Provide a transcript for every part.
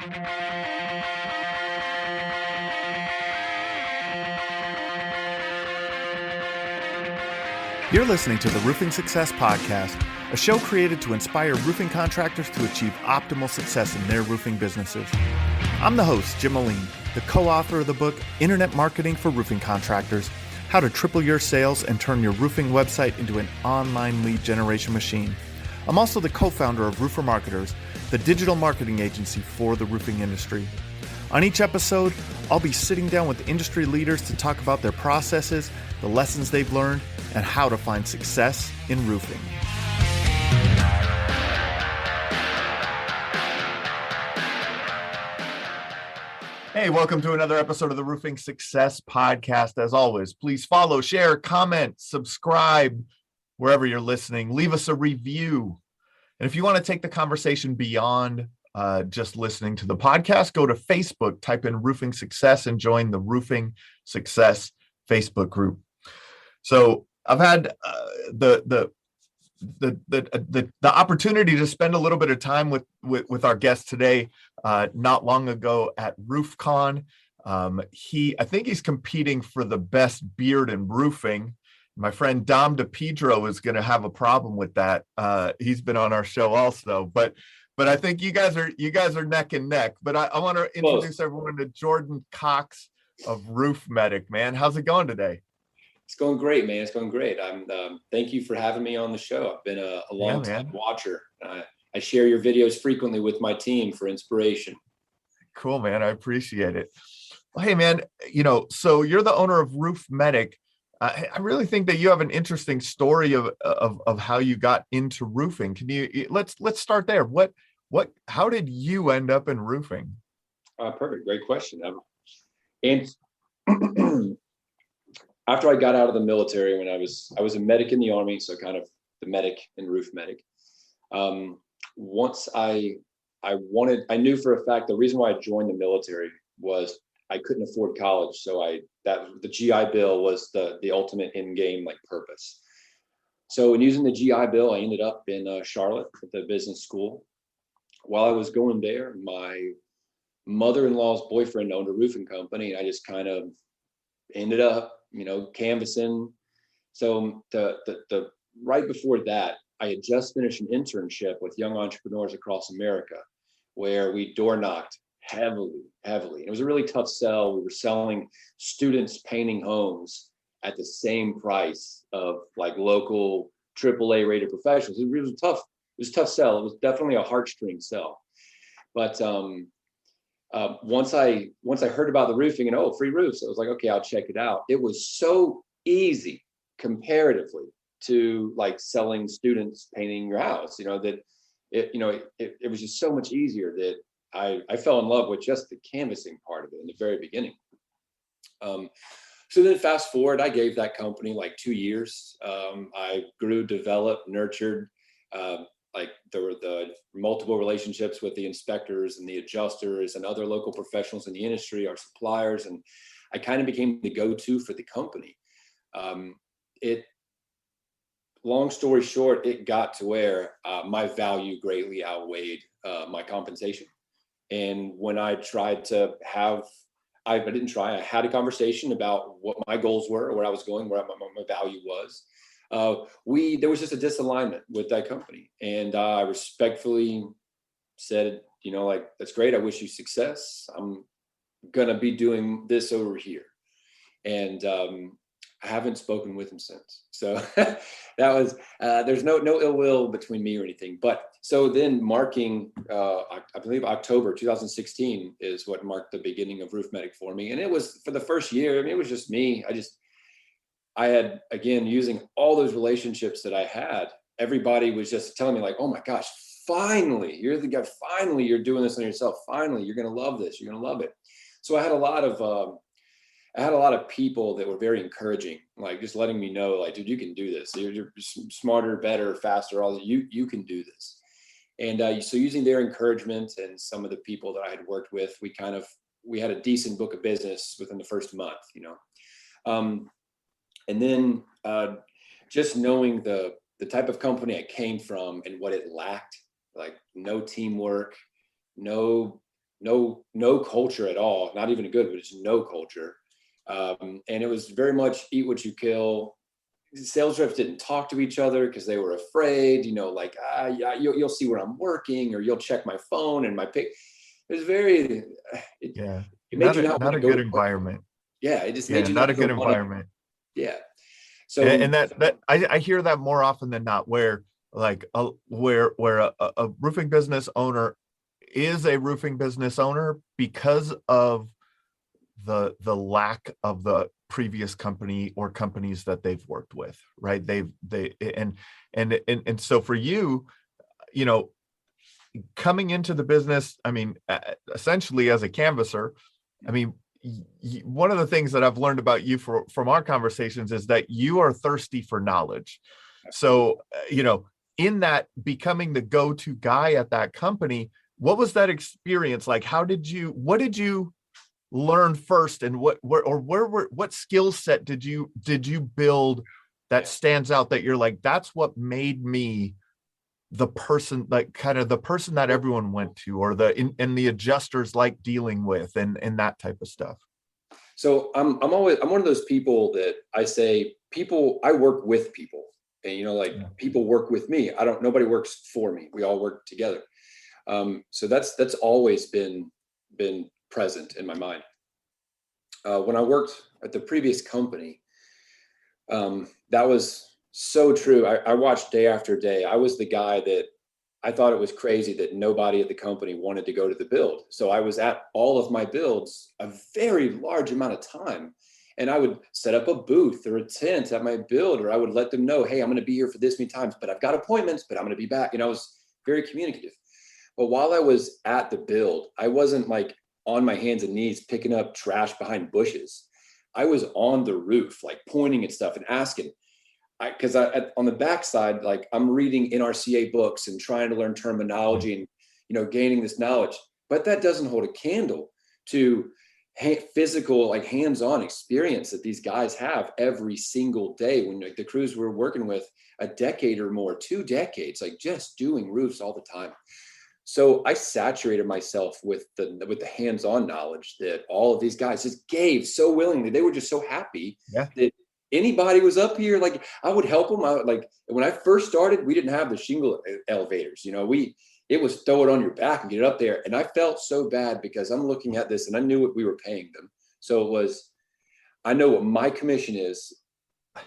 You're listening to the Roofing Success Podcast, a show created to inspire roofing contractors to achieve optimal success in their roofing businesses. I'm the host, Jim Moline, the co-author of the book, Internet Marketing for Roofing Contractors, How to Triple Your Sales and Turn Your Roofing Website into an Online Lead Generation Machine. I'm also the co-founder of Roofer Marketers, the digital marketing agency for the roofing industry. On each episode, I'll be sitting down with industry leaders to talk about their processes, the lessons they've learned, and how to find success in roofing. Hey, welcome to another episode of the Roofing Success Podcast. As always, please follow, share, comment, subscribe wherever you're listening. Leave us a review. And if you want to take the conversation beyond just listening to the podcast, go to Facebook, type in Roofing Success, and join the Roofing Success Facebook group. So I've had the opportunity to spend a little bit of time with our guest today. Not long ago at RoofCon, I think he's competing for the best beard in roofing. My friend Dom DePedro is going to have a problem with that. He's been on our show also, but I think you guys are neck and neck. But I want to introduce everyone to Jordan Cox of Roof Medic. Man, how's it going today? It's going great, man. It's going great. Thank you for having me on the show. I've been a long time watcher. I share your videos frequently with my team for inspiration. Cool, man. I appreciate it. Well, hey, man, so you're the owner of Roof Medic. I really think that you have an interesting story of how you got into roofing. Let's start there. How did you end up in roofing? Perfect. Great question. And after I got out of the military, when I was a medic in the Army, so kind of the medic and roof medic. Once I knew for a fact the reason why I joined the military was I couldn't afford college, so the GI Bill was the ultimate end game purpose. So in using the GI Bill, I ended up in Charlotte at the business school. While I was going there, my mother-in-law's boyfriend owned a roofing company, and I just kind of ended up canvassing. So the right before that, I had just finished an internship with young entrepreneurs across America, where we door knocked heavily. And it was a really tough sell. We were selling students painting homes at the same price of local AAA rated professionals. It was tough. It was a tough sell. It was definitely a heartstring sell. But once I heard about the roofing and free roofs, I was like, okay, I'll check it out. It was so easy comparatively to selling students painting your house, that it was just so much easier that I fell in love with just the canvassing part of it in the very beginning. So then fast forward, I gave that company 2 years. I grew, developed, nurtured. There were the multiple relationships with the inspectors and the adjusters and other local professionals in the industry, our suppliers, and I kind of became the go-to for the company. Long story short, it got to where my value greatly outweighed my compensation. And when I tried to I had a conversation about what my goals were, where I was going, where my value was. There was just a disalignment with that company. And I respectfully said, that's great. I wish you success. I'm going to be doing this over here. And I haven't spoken with him since. So that was, there's no ill will between me or anything. But so then marking, I believe October 2016 is what marked the beginning of Roof Medic for me. And it was for the first year, it was just me. I had, again, using all those relationships that I had, everybody was just telling me oh my gosh, finally, you're the guy, finally, you're doing this on yourself. Finally, you're going to love this. You're going to love it. So I had a lot of people that were very encouraging, just letting me know, dude, you can do this. You're smarter, better, faster. You can do this. And so using their encouragement and some of the people that I had worked with, we had a decent book of business within the first month, and then just knowing the type of company I came from and what it lacked, no teamwork, no no culture at all, not even a good, but just no culture. And it was very much eat what you kill. Sales reps didn't talk to each other because they were afraid, like, yeah, you'll see where I'm working, or you'll check my phone and my pick. It was very, Yeah. it made you not Not want a to go good to work. environment. Yeah. It just Yeah. made you Not not a good want to. environment. Yeah. And So that I hear that more often than not, where like where a roofing business owner is a roofing business owner because of the lack of the previous company or companies that they've worked with, right? And so for you, coming into the business, I mean, essentially as a canvasser, I mean, one of the things that I've learned about you from our conversations is that you are thirsty for knowledge. So, in that becoming the go-to guy at that company, what was that experience like? What did you learn first, and what skill set did you build that stands out that you're like, that's what made me the person, like kind of the person that everyone went to, or and the adjusters like dealing with, and that type of stuff? So I'm one of those people that I work with people, and people work with me. Nobody works for me. We all work together. So that's always been present in my mind. When I worked at the previous company, that was so true. I watched day after day. I was the guy that I thought it was crazy that nobody at the company wanted to go to the build. So I was at all of my builds a very large amount of time. And I would set up a booth or a tent at my build, or I would let them know, hey, I'm going to be here for this many times, but I've got appointments, but I'm going to be back. I was very communicative. But while I was at the build, I wasn't like on my hands and knees picking up trash behind bushes. I was on the roof, like pointing at stuff and asking. Because on the backside, like I'm reading NRCA books and trying to learn terminology and gaining this knowledge, but that doesn't hold a candle to physical, like hands-on experience that these guys have every single day. When the crews we're working with a decade or more, 2 decades, like just doing roofs all the time. So I saturated myself with the hands-on knowledge that all of these guys just gave so willingly. They were just so happy that anybody was up here. Like I would help them. Like when I first started, we didn't have the shingle elevators. It was throw it on your back and get it up there. And I felt so bad because I'm looking at this and I knew what we were paying them. So it was, I know what my commission is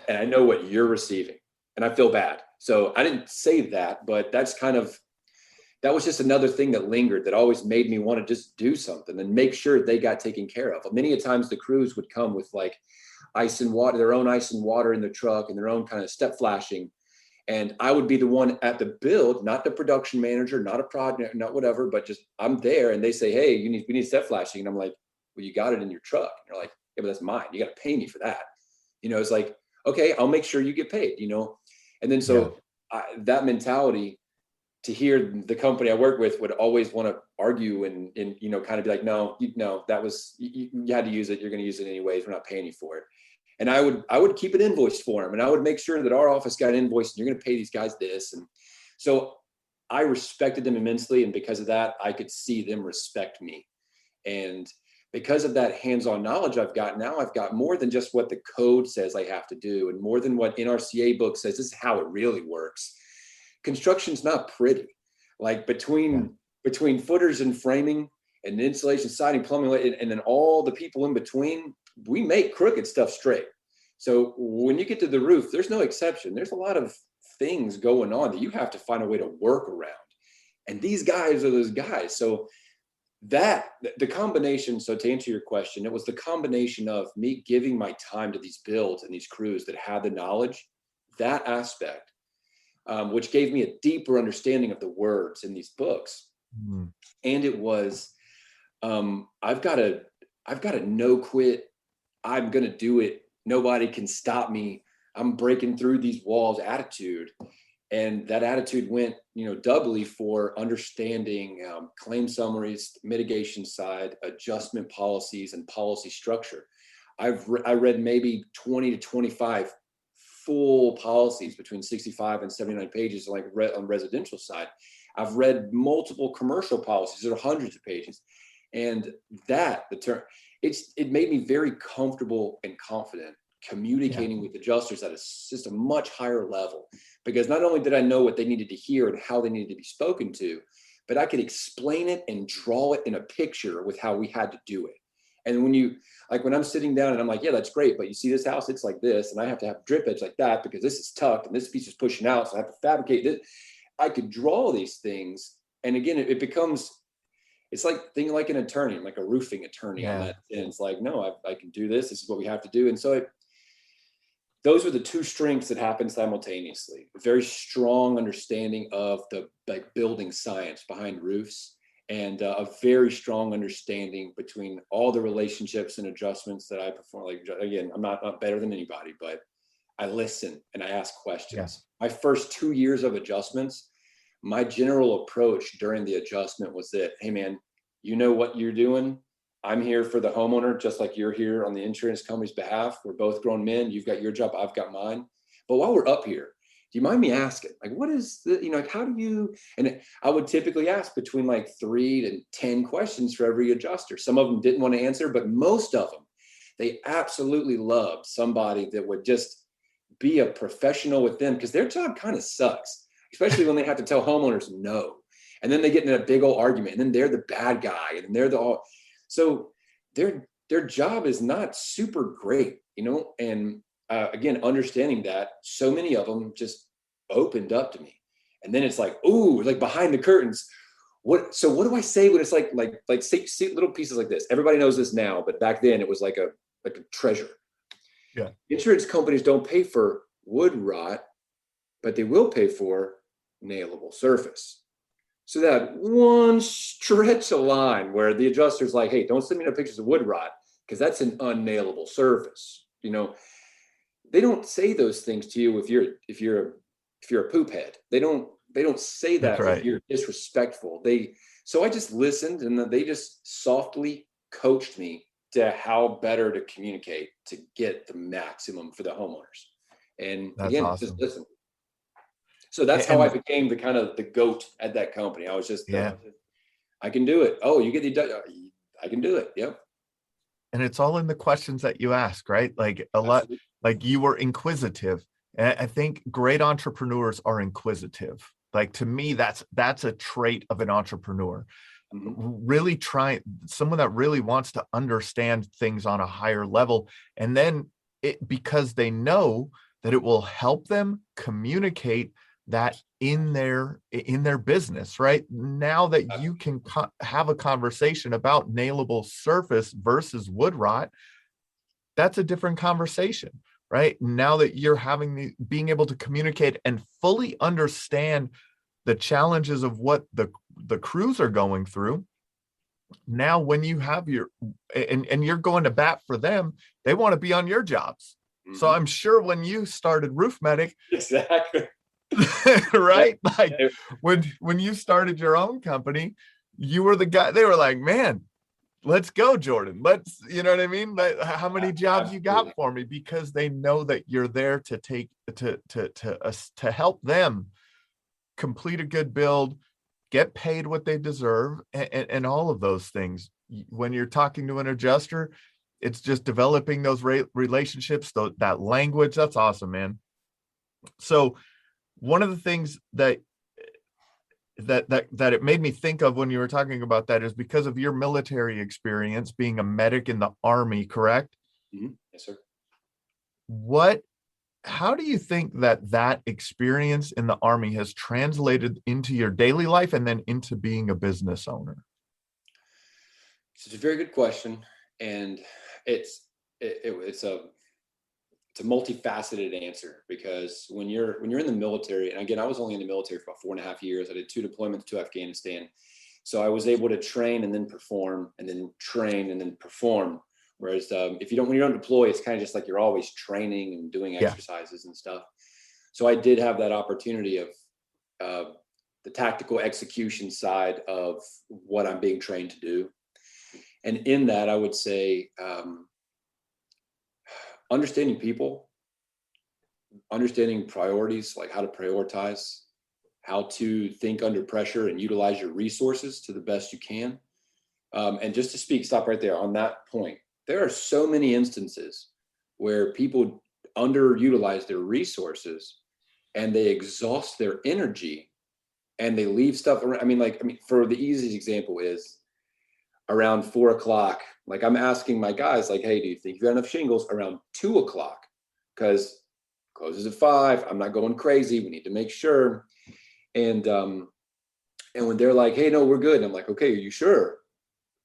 and I know what you're receiving, and I feel bad. So I didn't say that, but that was just another thing that lingered, that always made me want to just do something and make sure they got taken care of. Many a times the crews would come with like ice and water, their own ice and water in the truck and their own kind of step flashing. And I would be the one at the build, not the production manager, not a project, not whatever, but just I'm there. And they say, hey, we need step flashing. And I'm like, well, you got it in your truck. And they're like, yeah, but that's mine. You got to pay me for that. It's like, okay, I'll make sure you get paid, And then that mentality, to hear the company I work with would always want to argue and kind of be like, no, that was, you had to use it. You're going to use it anyways. We're not paying you for it. And I would keep an invoice for them, and I would make sure that our office got an invoice and you're going to pay these guys this. And so I respected them immensely. And because of that, I could see them respect me. And because of that hands-on knowledge I've got now, I've got more than just what the code says I have to do, and more than what NRCA book says. This is how it really works. Construction's not pretty. Like between footers and framing and insulation, siding, plumbing, and then all the people in between, we make crooked stuff straight. So when you get to the roof, there's no exception. There's a lot of things going on that you have to find a way to work around. And these guys are those guys. So the combination, so to answer your question, it was the combination of me giving my time to these builds and these crews that had the knowledge, that aspect, which gave me a deeper understanding of the words in these books. Mm-hmm. And it was, I've got a no quit. I'm going to do it. Nobody can stop me. I'm breaking through these walls attitude. And that attitude went, doubly for understanding claim summaries, mitigation side, adjustment policies, and policy structure. I read maybe 20 to 25 full policies between 65 and 79 pages, on residential side. I've read multiple commercial policies that are hundreds of pages. And it made me very comfortable and confident communicating with adjusters at just a much higher level, because not only did I know what they needed to hear and how they needed to be spoken to, but I could explain it and draw it in a picture with how we had to do it. And when I'm sitting down and I'm like, yeah, that's great, but you see this house, it's like this, and I have to have drip edge like that because this is tucked and this piece is pushing out, so I have to fabricate this. I could draw these things. And again, it's like thinking like an attorney, like a roofing attorney on that. And it's like, no, I can do this. This is what we have to do. And so those were the two strengths that happened simultaneously. A very strong understanding of the building science behind roofs, and a very strong understanding between all the relationships and adjustments that I perform. Like, again, I'm not better than anybody, but I listen and I ask questions. My first 2 years of adjustments, my general approach during the adjustment was that, hey man, you know what you're doing. I'm here for the homeowner, just like you're here on the insurance company's behalf. We're both grown men. You've got your job, I've got mine. But while we're up here, do you mind me asking, like, what is like, how do you, and I would typically ask between like 3 to 10 questions for every adjuster. Some of them didn't want to answer, but most of them, they absolutely loved somebody that would just be a professional with them, because their job kind of sucks, especially when they have to tell homeowners no. And then they get in a big old argument, and then they're the bad guy, and they're so their job is not super great, and again, understanding that, so many of them just opened up to me. And then it's like, ooh, like behind the curtains. What do I say when it's like see little pieces like this? Everybody knows this now, but back then it was like a treasure. Yeah. Insurance companies don't pay for wood rot, but they will pay for nailable surface. So that one stretch of line where the adjuster's like, hey, don't send me no pictures of wood rot, because that's an unnailable surface. They don't say those things to you if you're a poop head. They don't say that if you're disrespectful. So I just listened, and then they just softly coached me to how better to communicate to get the maximum for the homeowners. And That's again, awesome. just listen. So that's how I became the GOAT at that company. I was just, I can do it. Oh, you get I can do it. Yep. And it's all in the questions that you ask, right? Like Absolutely. like you were inquisitive. And I think great entrepreneurs are inquisitive. Like, to me, that's a trait of an entrepreneur. Really someone that really wants to understand things on a higher level. And then because they know that it will help them communicate that in their business, right? Now that you can have a conversation about nailable surface versus wood rot, that's a different conversation, right? Now that you're being able to communicate and fully understand the challenges of what the crews are going through. Now, when you have and you're going to bat for them, they want to be on your jobs. So I'm sure when you started Roof Medic, exactly. right? Like when you started your own company, you were the guy. They were like, man, let's go, Jordan. Let's, you know what I mean? How many jobs you got for me? Because they know that you're there to help them complete a good build, get paid what they deserve, and all of those things. When you're talking to an adjuster, it's just developing those relationships, that language. That's awesome, man. So one of the things that it made me think of when you were talking about that is because of your military experience being a medic in the Army, correct? Mm-hmm. Yes, sir. How do you think that experience in the Army has translated into your daily life and then into being a business owner? It's a very good question. And it's a multifaceted answer, because when you're in the military, and again, I was only in the military for about 4.5 years. I did 2 deployments to Afghanistan. So I was able to train and then perform, and then train and then perform. Whereas when you don't deploy, it's kind of just like you're always training and doing exercises and stuff. So I did have that opportunity of the tactical execution side of what I'm being trained to do. And in that, I would say, understanding people, understanding priorities, like how to prioritize, how to think under pressure and utilize your resources to the best you can. And just to stop right there on that point, there are so many instances where people underutilize their resources and they exhaust their energy and they leave stuff around. For the easiest example is around 4 o'clock. Like I'm asking my guys, like, hey, do you think you have enough shingles around 2 o'clock? Because closes at 5. I'm not going crazy. We need to make sure. And when they're like, hey, no, we're good. And I'm like, okay, are you sure?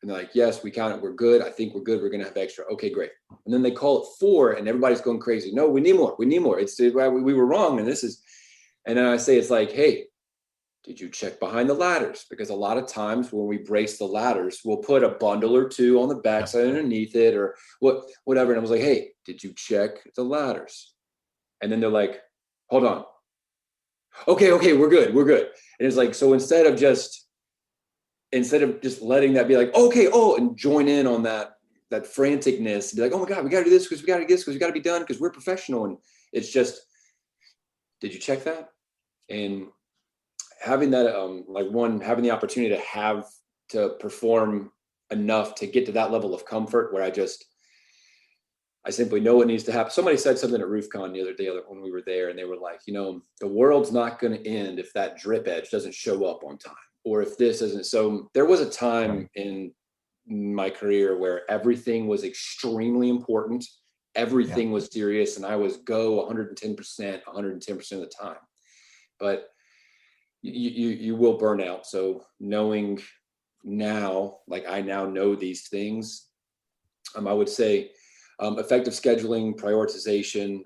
And they're like, yes, we're good. I think we're good. We're going to have extra. Okay, great. And then they call it 4 and everybody's going crazy. No, we need more. We need more. We were wrong. And then I say, it's like, hey, did you check behind the ladders? Because a lot of times when we brace the ladders, we'll put a bundle or two on the backside underneath it or whatever. And I was like, hey, did you check the ladders? And then they're like, hold on. Okay, we're good. And it's like, so instead of just letting that be like, okay, and join in on that franticness and be like, oh my God, we got to do this because we got to do this because we got to be done because we're professional. And it's just, did you check that? And having that, having the opportunity to perform enough to get to that level of comfort where I simply know what needs to happen. Somebody said something at RoofCon the other day when we were there, and they were like, the world's not going to end if that drip edge doesn't show up on time, or if this isn't. So there was a time in my career where everything was extremely important. Everything was serious, and I was go 110% of the time. But you will burn out. So knowing now, like I now know these things, I would say effective scheduling, prioritization,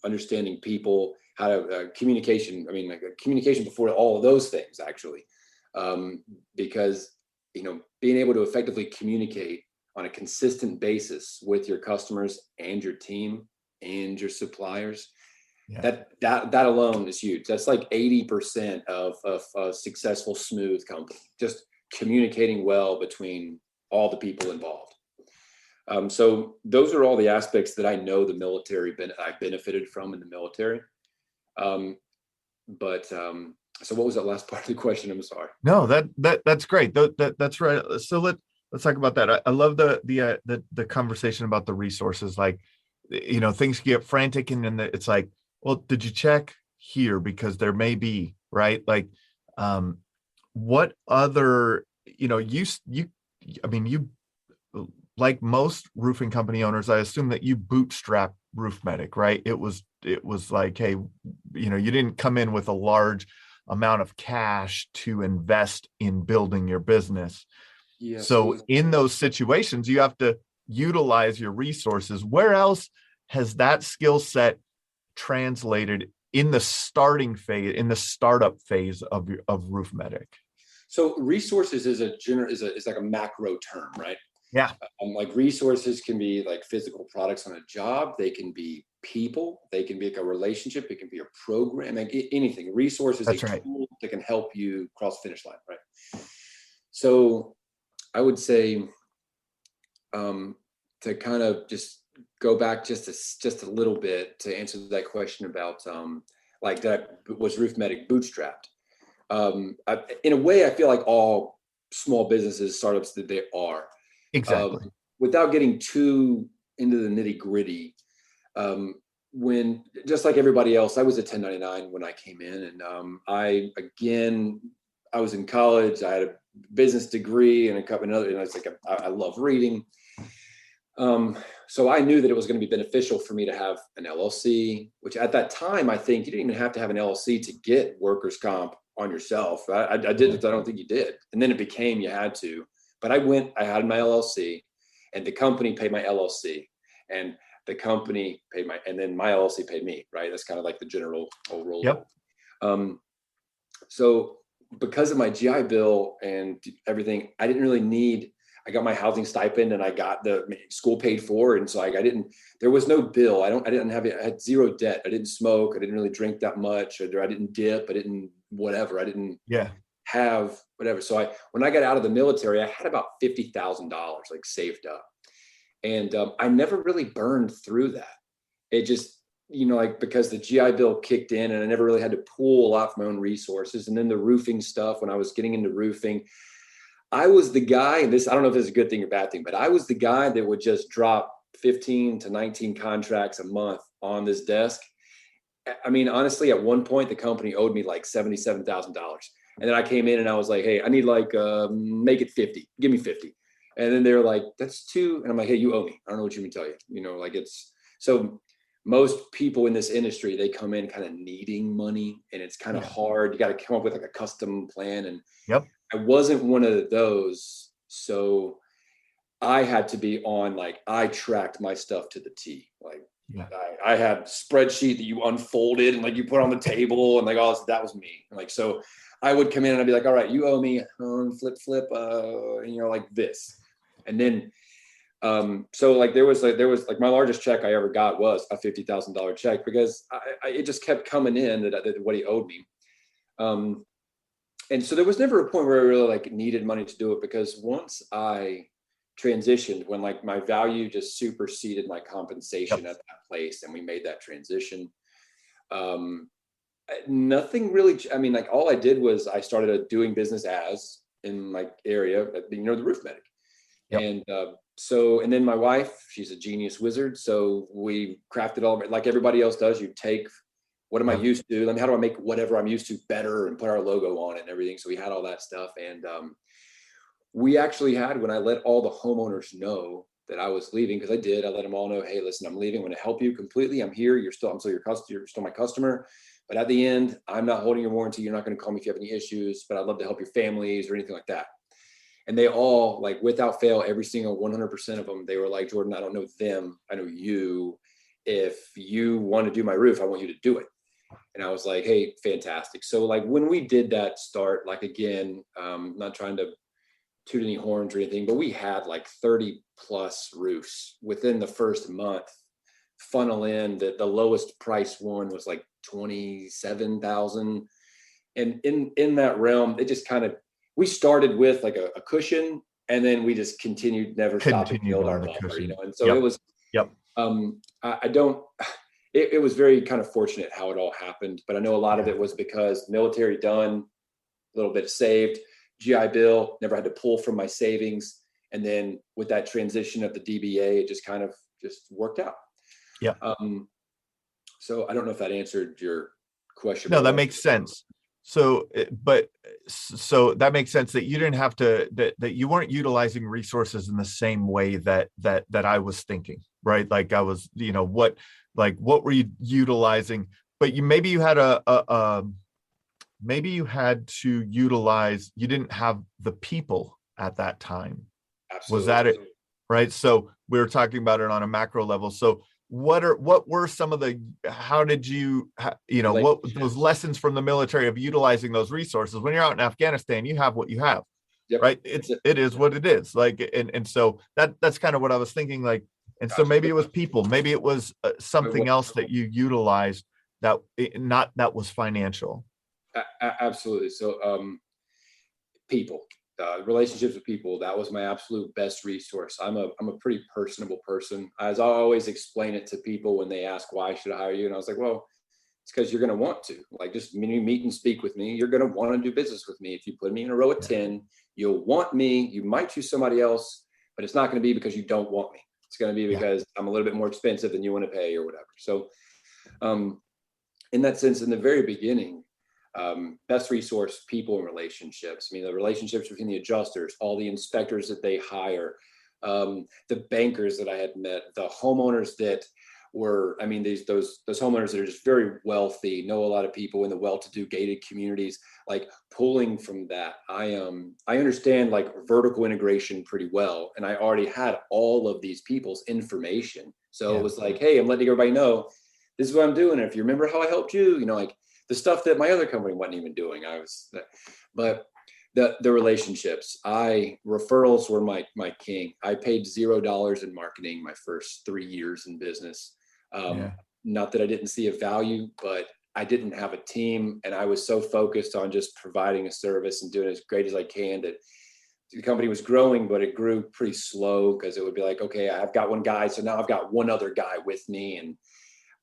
understanding people, how to communication. Communication before all of those things, actually, because being able to effectively communicate on a consistent basis with your customers and your team and your suppliers. That alone is huge. That's like 80% of a successful, smooth company. Just communicating well between all the people involved. So those are all the aspects that I know the military I benefited from in the military. So what was that last part of the question? I'm sorry. No, that's great. That's right. So let's talk about that. I love the conversation about the resources. Like, things get frantic, and then it's like, well, did you check here? Because there may be, right? Like, what other, you like most roofing company owners, I assume that you bootstrap RoofMedic, right? It was like, hey, you didn't come in with a large amount of cash to invest in building your business. Yes, so in those situations, you have to utilize your resources. Where else has that skill set translated in the starting phase, in the startup phase of RoofMedic? So resources is like a macro term, right? Yeah. Like resources can be like physical products on a job. They can be people. They can be like a relationship. It can be a program, like anything. Resources is a tool that can help you cross the finish line, right? So I would say to kind of just go back just a little bit to answer that question about was RoofMedic bootstrapped? In a way, I feel like all small businesses, startups, that they are. Exactly. Without getting too into the nitty gritty, when just like everybody else, I was a 1099 when I came in, and I was in college. I had a business degree and a couple of other, and I was like, I love reading. So I knew that it was going to be beneficial for me to have an LLC, which at that time, I think you didn't even have to have an LLC to get workers' comp on yourself. I didn't. I don't think you did. And then it became you had to. But I had my LLC, and the company paid my LLC, and the company paid and then my LLC paid me, right? That's kind of like the general role. Yep. So because of my GI Bill and everything, I didn't really need, I got my housing stipend and I got the school paid for. And so there was no bill. I had zero debt. I didn't smoke. I didn't really drink that much. I didn't dip. I didn't whatever. I didn't have whatever. So when I got out of the military, I had about $50,000 like saved up. And I never really burned through that. It just, because the GI Bill kicked in and I never really had to pull a lot from my own resources. And then the roofing stuff, when I was getting into roofing, I was the guy, and this, I don't know if this is a good thing or bad thing, but I was the guy that would just drop 15 to 19 contracts a month on this desk. I mean, honestly, at one point, the company owed me like $77,000. And then I came in and I was like, hey, I need like, make it 50, give me 50. And then they're like, that's too. And I'm like, hey, you owe me. I don't know what you can tell you. Like it's, so most people in this industry, they come in kind of needing money, and it's kind of hard. You got to come up with like a custom plan. And I wasn't one of those. So I had to be on, like, I tracked my stuff to the T. Like, I had a spreadsheet that you unfolded and like you put on the table and like all this, that was me. And like, so I would come in and I'd be like, all right, you owe me flip, like this. And then, so like, there was like my largest check I ever got was a $50,000 check, because it just kept coming in that what he owed me. And so there was never a point where I really like needed money to do it, because once I transitioned, when like my value just superseded my compensation at that place, and we made that transition, nothing really, I mean, like all I did was I started doing business as in my area, the roof medic. And and then my wife, she's a genius wizard. So we crafted all, like everybody else does, you take, what am I used to? How do I make whatever I'm used to better, and put our logo on it and everything. So we had all that stuff. And we actually had, when I let all the homeowners know that I was leaving, because I let them all know, hey, listen, I'm leaving. I'm going to help you completely. I'm here. I'm still your customer. You're still my customer. But at the end, I'm not holding your warranty. You're not going to call me if you have any issues, but I'd love to help your families or anything like that. And they all, like, without fail, every single 100% of them, they were like, Jordan, I don't know them. I know you. If you want to do my roof, I want you to do it. And I was like, hey, fantastic. So like when we did that start, like, again, not trying to toot any horns or anything, but we had like 30 plus roofs within the first month funnel in. The lowest price one was like 27,000. And in that realm, it just kind of, we started with like a cushion, and then we just never stopped to build our buffer, And so it was, it was very kind of fortunate how it all happened, but I know a lot of it was because military done, a little bit saved, GI Bill, never had to pull from my savings. And then with that transition of the DBA, it just kind of just worked out. So I don't know if that answered your question. No, that makes sense. So that makes sense that you didn't have to, that you weren't utilizing resources in the same way that I was thinking, right? Like I was, what were you utilizing? But maybe you had maybe you had to utilize, you didn't have the people at that time. Absolutely. Was that it? Right. So we were talking about it on a macro level. So what were some of the, how did you, what those lessons from the military of utilizing those resources? When you're out in Afghanistan, you have what you have, right? It is what it is. Like, and so that's kind of what I was thinking. Like, and so maybe it was people, maybe it was something else that you utilized that was financial. Absolutely. So, people, relationships with people, that was my absolute best resource. I'm a pretty personable person. As I always explain it to people when they ask, why should I hire you? And I was like, well, it's because you're going to want to, like, just meet and speak with me. You're going to want to do business with me. If you put me in a row of 10, you'll want me. You might choose somebody else, but it's not going to be because you don't want me. It's going to be because I'm a little bit more expensive than you want to pay or whatever. So, in that sense, in the very beginning, best resource, people and relationships. I mean, the relationships between the adjusters, all the inspectors that they hire, the bankers that I had met, the homeowners that were, I mean, those homeowners that are just very wealthy, know a lot of people in the well-to-do gated communities, like pulling from that. I understand like vertical integration pretty well. And I already had all of these people's information. So it was like, hey, I'm letting everybody know this is what I'm doing. And if you remember how I helped you, like the stuff that my other company wasn't even doing. But the relationships, referrals were my king. I paid $0 in marketing my first 3 years in business. Not that I didn't see a value, but I didn't have a team. And I was so focused on just providing a service and doing as great as I can that the company was growing, but it grew pretty slow because it would be like, okay, I've got one guy. So now I've got one other guy with me.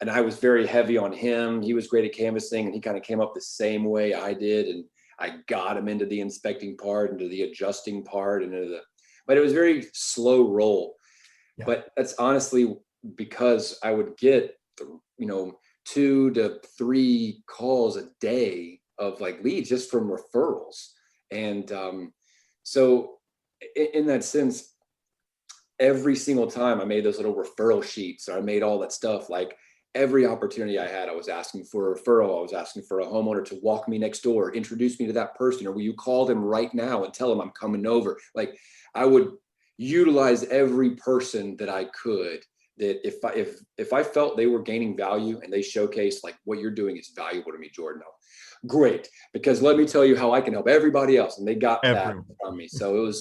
And I was very heavy on him. He was great at canvassing and he kind of came up the same way I did. And I got them into the inspecting part, into the adjusting part, but it was very slow roll. Yeah. But that's honestly because I would get, 2 to 3 calls a day of like leads just from referrals. And so in that sense, every single time I made those little referral sheets, or I made all that stuff, like every opportunity I had, I was asking for a referral. I was asking for a homeowner to walk me next door, introduce me to that person, or will you call them right now and tell them I'm coming over? Like I would utilize every person that I could, that if I felt they were gaining value and they showcased like what you're doing is valuable to me, Jordan, great, because let me tell you how I can help everybody else. And they got that from me. So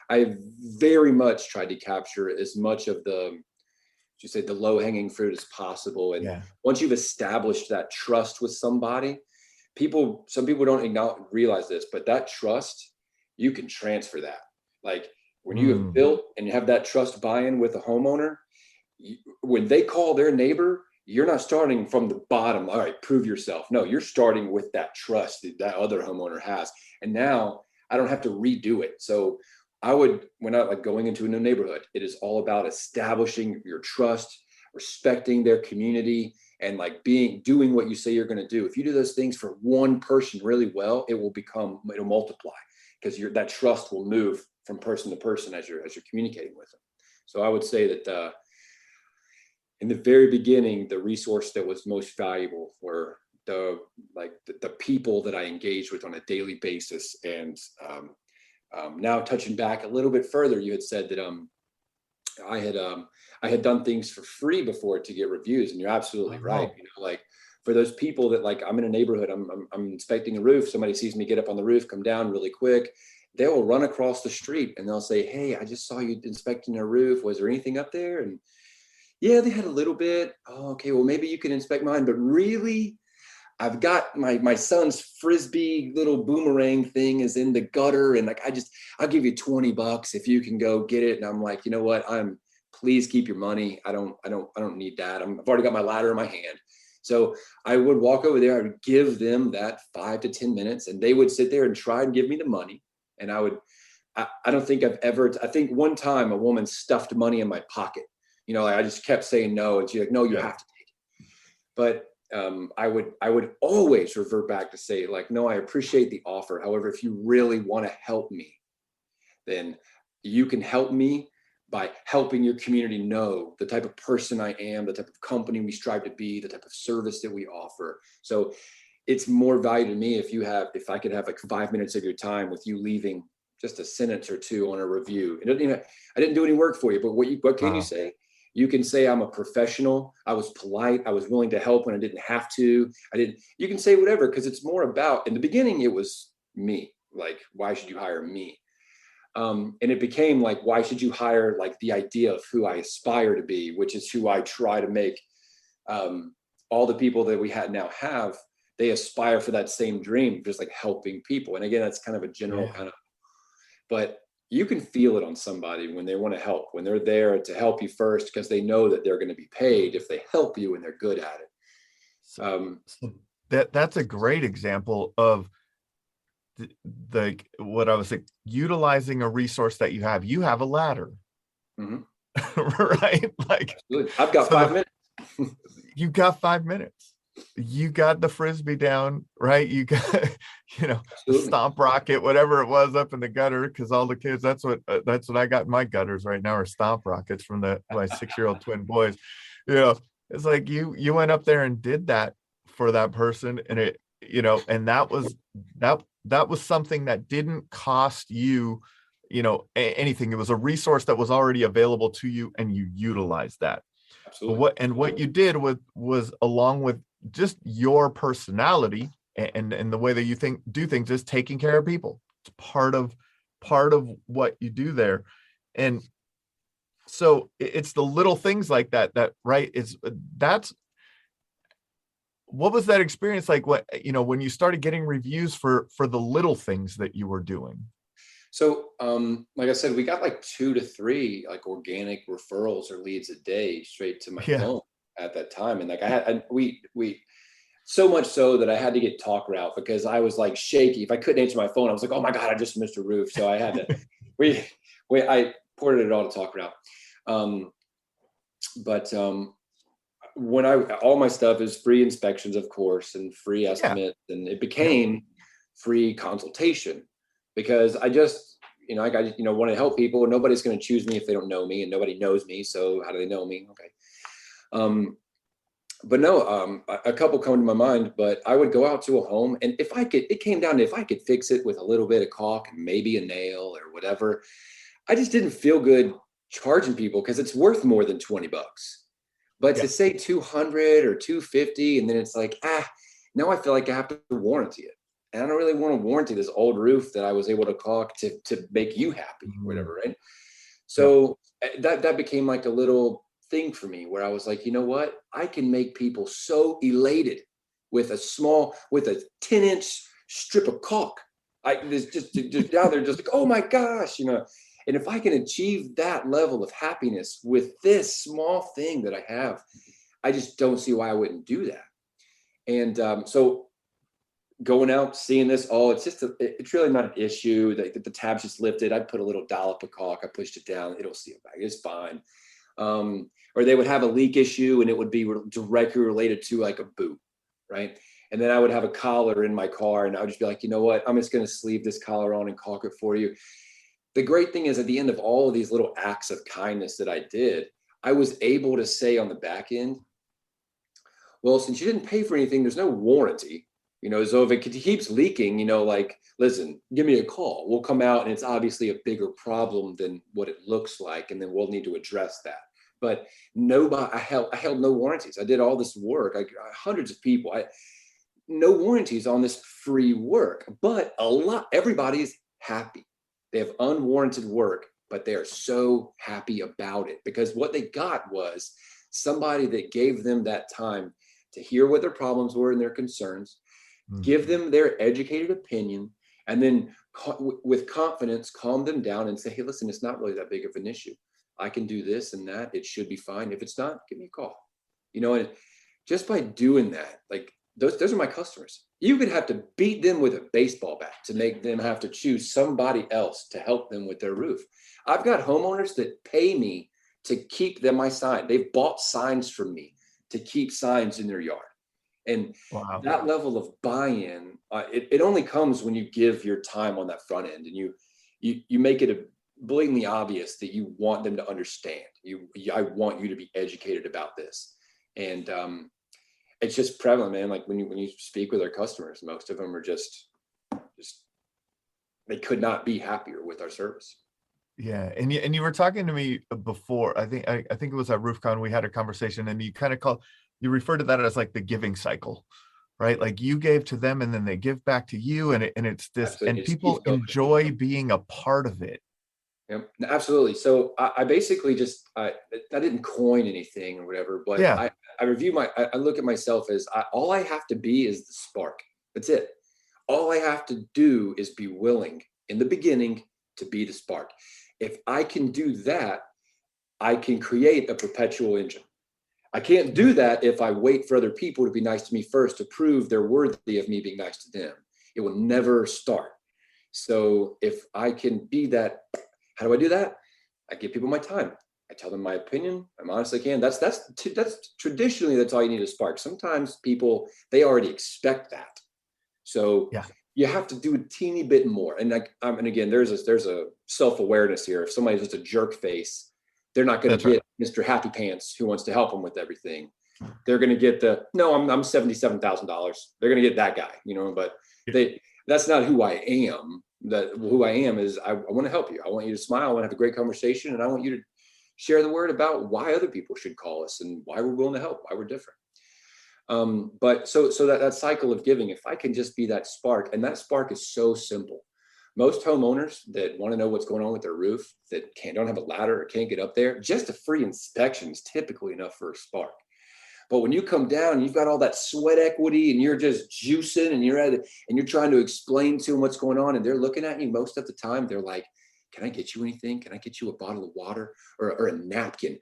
I very much tried to capture as much of the low-hanging fruit as possible. And once you've established that trust with somebody, some people don't realize this, but that trust, you can transfer that. Like when you have built and you have that trust buy-in with a homeowner, when they call their neighbor, you're not starting from the bottom. All right, prove yourself. No, you're starting with that trust that other homeowner has. And now I don't have to redo it. So when I like going into a new neighborhood, it is all about establishing your trust, respecting their community, and like doing what you say you're going to do. If you do those things for one person really well, it'll multiply, because that trust will move from person to person as you're communicating with them. So I would say that in the very beginning, the resource that was most valuable were the people that I engaged with on a daily basis. And now touching back a little bit further, you had said that I had done things for free before to get reviews, and you're absolutely right. Like for those people that, like, I'm in a neighborhood, I'm inspecting a roof, somebody sees me get up on the roof, come down really quick, they will run across the street and they'll say, hey, I just saw you inspecting a roof. Was there anything up there? And yeah, they had a little bit. Oh, okay, well, maybe you can inspect mine, but really, I've got my son's Frisbee little boomerang thing is in the gutter, and like I'll give you $20 if you can go get it. And I'm like, you know what? Please keep your money. I don't need that. I've already got my ladder in my hand. So I would walk over there. I would give them that 5 to 10 minutes, and they would sit there and try and give me the money. And I don't think I think one time a woman stuffed money in my pocket. Like I just kept saying no, and she's like, no, you have to take it. But I would always revert back to say, like, no, I appreciate the offer. However, if you really want to help me, then you can help me by helping your community know the type of person I am, the type of company we strive to be, the type of service that we offer. So it's more value to me if I could have like 5 minutes of your time with you leaving just a sentence or two on a review. I didn't do any work for you, but what can you say? You can say I'm a professional. I was polite. I was willing to help when I didn't have to. You can say whatever, because it's more about, in the beginning, it was me. Like, why should you hire me? And it became like, why should you hire like the idea of who I aspire to be, which is who I try to make all the people that we have, they aspire for that same dream, just like helping people. And again, that's kind of a general but you can feel it on somebody when they want to help, when they're there to help you first, because they know that they're going to be paid if they help you and they're good at it. So that's a great example of what I was like, utilizing a resource that you have. You have a ladder, right? Like, absolutely. I've got 5 minutes. You got 5 minutes. You got the Frisbee down, right? You got, the stomp rocket, whatever it was up in the gutter, because all the kids, that's what I got in my gutters right now, are stomp rockets from my 6-year-old twin boys. It's like you went up there and did that for that person, and it, and that was something that didn't cost you, anything. It was a resource that was already available to you, and you utilized that. Absolutely. But what you did was along with just your personality and the way that you do things, is taking care of people. It's part of what you do there. And so it's the little things like that, right? What was that experience like? When you started getting reviews for the little things that you were doing? So, like I said, we got like 2 to 3 like organic referrals or leads a day straight to my phone at that time. And like So much so that I had to get talk route because I was like shaky. If I couldn't answer my phone, I was like, oh my God, I just missed a roof. So I had to, I ported it all to talk route. But all my stuff is free inspections, of course, and free estimates, and it became free consultation because I just, I want to help people. Nobody's going to choose me if they don't know me, and nobody knows me. So how do they know me? Okay. But no, a couple come to my mind, but I would go out to a home, and it came down to if I could fix it with a little bit of caulk and maybe a nail or whatever. I just didn't feel good charging people because it's worth more than $20. But to say 200 or 250, and then it's like, now I feel like I have to warranty it. And I don't really want to warranty this old roof that I was able to caulk to make you happy, whatever, right? So that became like a little thing for me where I was like, you know what? I can make people so elated with a 10-inch strip of caulk. Just down there, just like, oh my gosh, And if I can achieve that level of happiness with this small thing that I have, I just don't see why I wouldn't do that. And so going out, seeing this, it's really not an issue. The tab's just lifted. I put a little dollop of caulk. I pushed it down. It'll seal back. It's fine. Or they would have a leak issue and it would be directly related to like a boot, right? And then I would have a collar in my car and I would just be like, you know what? I'm just going to sleeve this collar on and caulk it for you. The great thing is at the end of all of these little acts of kindness that I did, I was able to say on the back end, well, since you didn't pay for anything, there's no warranty, so if it keeps leaking, like, listen, give me a call. We'll come out and it's obviously a bigger problem than what it looks like. And then we'll need to address that. But I held no warranties. I did all this work. Hundreds of people, no warranties on this free work, but everybody's happy. They have unwarranted work, but they are so happy about it because what they got was somebody that gave them that time to hear what their problems were and their concerns, give them their educated opinion, and then with confidence, calm them down and say, hey, listen, it's not really that big of an issue. I can do this and that. It should be fine. If it's not, give me a call. And just by doing that, like those are my customers. You could have to beat them with a baseball bat to make them have to choose somebody else to help them with their roof. I've got homeowners that pay me to keep them my sign. They've bought signs from me to keep signs in their yard. And that level of buy-in, it only comes when you give your time on that front end and you make it blatantly obvious that you want them to understand. I want you to be educated about this. And it's just prevalent, man. Like when you speak with our customers, most of them are just they could not be happier with our service. Yeah. And you were talking to me before, I think it was at RoofCon, we had a conversation and you refer to that as like the giving cycle, right? Like you gave to them and then they give back to you. And it's this, Absolutely. and people enjoy being a part of it. Yep, absolutely. So I basically I didn't coin anything or whatever, but I I look at myself as all I have to be is the spark. That's it. All I have to do is be willing in the beginning to be the spark. If I can do that, I can create a perpetual engine. I can't do that if I wait for other people to be nice to me first to prove they're worthy of me being nice to them. It will never start. So if I can be that, how do I do that? I give people my time. I tell them my opinion. I'm honest as I can. That's traditionally, that's all you need to spark. Sometimes people, they already expect that. So you have to do a teeny bit more. And again, there's a self-awareness here. If somebody's just a jerk face, they're not going to get Mr. Happy Pants who wants to help them with everything. They're going to get I'm $77,000. They're going to get that guy, but that's not who I am. Who I am is I want to help you. I want you to smile. I want to have a great conversation. And I want you to share the word about why other people should call us and why we're willing to help, why we're different. But so that cycle of giving, if I can just be that spark, and that spark is so simple. Most homeowners that want to know what's going on with their roof, that don't have a ladder or can't get up there, just a free inspection is typically enough for a spark. But when you come down, you've got all that sweat equity and you're just juicing and you're trying to explain to them what's going on. And they're looking at you most of the time. They're like, can I get you anything? Can I get you a bottle of water or a napkin?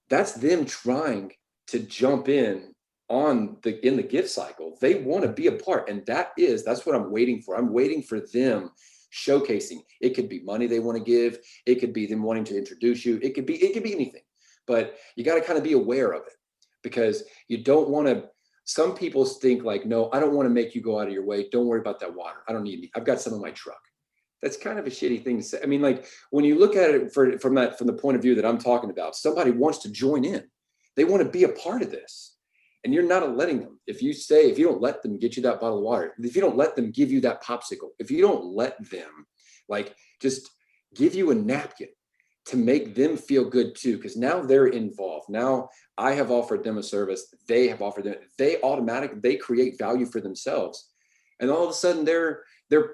That's them trying to jump in in the gift cycle. They want to be a part. And that's what I'm waiting for. I'm waiting for them showcasing. It could be money they want to give. It could be them wanting to introduce you. It could be anything, but you got to kind of be aware of it, because you don't want to, some people think like, no, I don't want to make you go out of your way. Don't worry about that water. I don't need any. I've got some in my truck. That's kind of a shitty thing to say. I mean, like when you look at it from the point of view that I'm talking about, somebody wants to join in. They want to be a part of this. And you're not letting them. If you don't let them get you that bottle of water, if you don't let them give you that popsicle, if you don't let them like just give you a napkin to make them feel good too, because now they're involved. Now I have offered them a service. They have offered them. They create value for themselves. And all of a sudden they're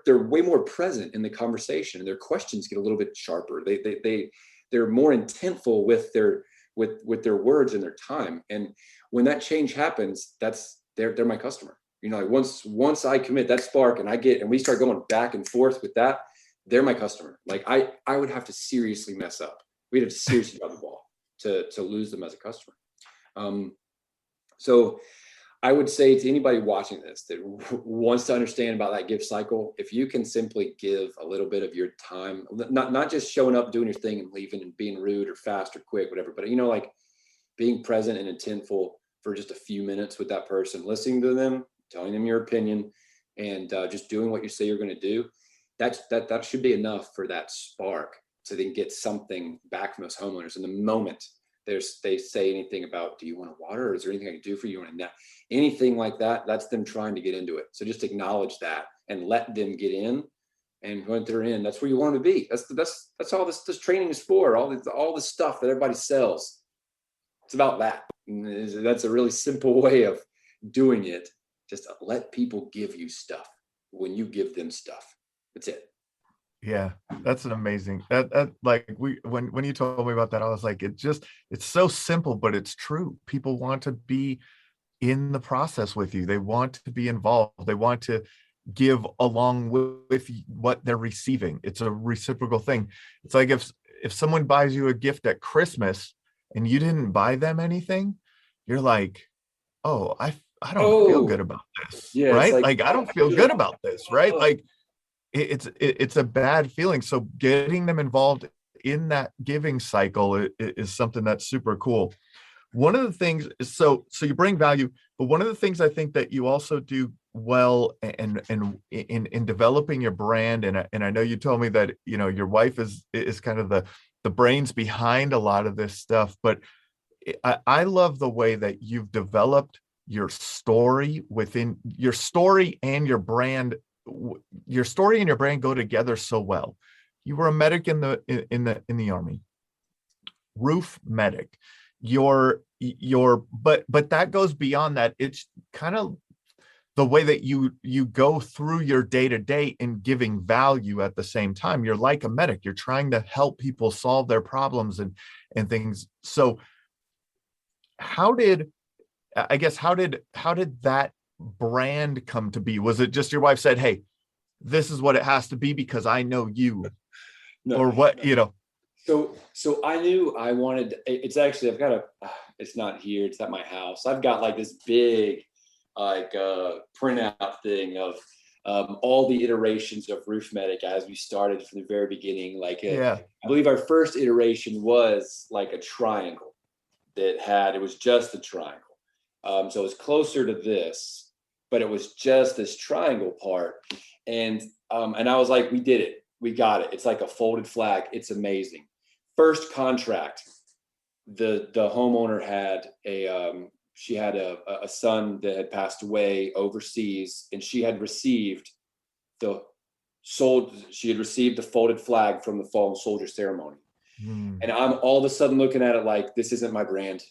way more present in the conversation, and their questions get a little bit sharper. They're more intentful with their words and their time. And when that change happens, they're my customer. You know, like once I commit that spark and we start going back and forth with that, they're my customer. Like I would have to seriously mess up. We'd have to seriously drop the ball to lose them as a customer. So I would say to anybody watching this that wants to understand about that gift cycle, if you can simply give a little bit of your time, not just showing up, doing your thing and leaving and being rude or fast or quick, whatever, but, you know, like being present and intentful for just a few minutes with that person, listening to them, telling them your opinion, and just doing what you say you're going to do, that should be enough for that spark to then get something back from those homeowners. And the moment they say anything about, do you want a water, or is there anything I can do for you? And anything like that, that's them trying to get into it. So just acknowledge that and let them get in. And when they're in, that's where you want to be. That's all this training is for. All the stuff that everybody sells. It's about that. And that's a really simple way of doing it. Just let people give you stuff when you give them stuff. That's it. Yeah, that's an amazing that like when you told me about that, I was like, it's so simple, but it's true. People want to be in the process with you. They want to be involved. They want to give along with what they're receiving. It's a reciprocal thing. It's like if someone buys you a gift at Christmas and you didn't buy them anything, you're like, oh, I don't feel good about this, yeah, right? Like I don't feel good about this, right? Like it's a bad feeling. So getting them involved in that giving cycle is something that's super cool. One of the things is so you bring value, but one of the things I think that you also do well and in developing your brand, and I know you told me that, you know, your wife is kind of the brains behind a lot of this stuff, but I love the way that you've developed your story within your story and your brand. Your story and your brand go together so well. You were a medic in the Army, roof medic. But that goes beyond that. It's kind of the way that you go through your day-to-day and giving value at the same time. You're like a medic. You're trying to help people solve their problems and things. So how did that brand come to be? Was it just your wife said, hey, this is what it has to be because I know you? No, or what, you know? So I knew I wanted, it's actually, it's not here, it's at my house. I've got like this big printout thing of all the iterations of Roof Medic as we started from the very beginning. I believe our first iteration was like a triangle it was just a triangle. So it was closer to this, but it was just this triangle part. And I was like, we did it. We got it. It's like a folded flag. It's amazing. First contract, the homeowner had she had a son that had passed away overseas, and she had received the folded flag from the fallen soldier ceremony. And I'm all of a sudden looking at it like, this isn't my brand.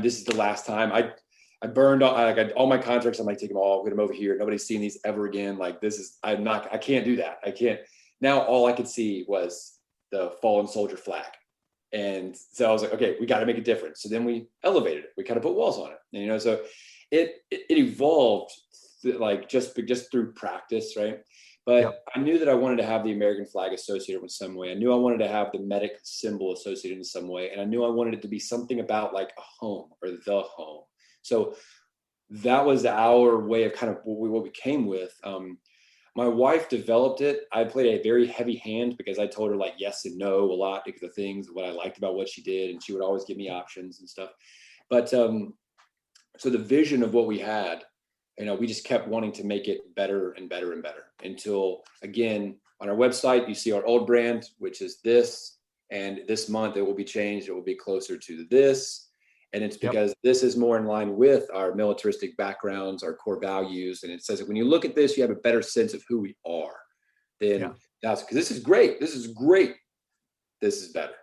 This is the last time. I burned all my contracts. I'm like, take them all, get them over here. Nobody's seeing these ever again. Like I can't do that. I can't. Now all I could see was the fallen soldier flag. And so I was like, okay, we got to make a difference. So then we elevated it. We kind of put walls on it. And, you know, so it evolved like just through practice. Right. But yep. I knew that I wanted to have the American flag associated with some way. I knew I wanted to have the medic symbol associated in some way. And I knew I wanted it to be something about like a home or the home. So that was our way of kind of what we came with. My wife developed it. I played a very heavy hand because I told her like yes and no a lot because of things, what I liked about what she did. And she would always give me options and stuff. But so the vision of what we had, we just kept wanting to make it better and better and better until, again, on our website, you see our old brand, which is this. And this month it will be changed. It will be closer to this. And it's because this is more in line with our militaristic backgrounds, our core values. And it says that when you look at this, you have a better sense of who we are. Then that's because this is great. This is great. This is better.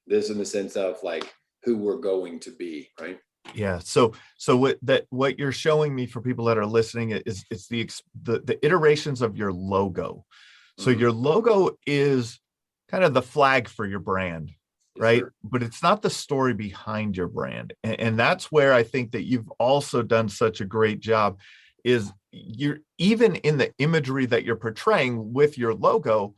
This in the sense of like who we're going to be, right? Yeah. So what you're showing me for people that are listening is the iterations of your logo. So your logo is kind of the flag for your brand, right? Sure. But it's not the story behind your brand. And that's where I think that you've also done such a great job is you're even in the imagery that you're portraying with your logo,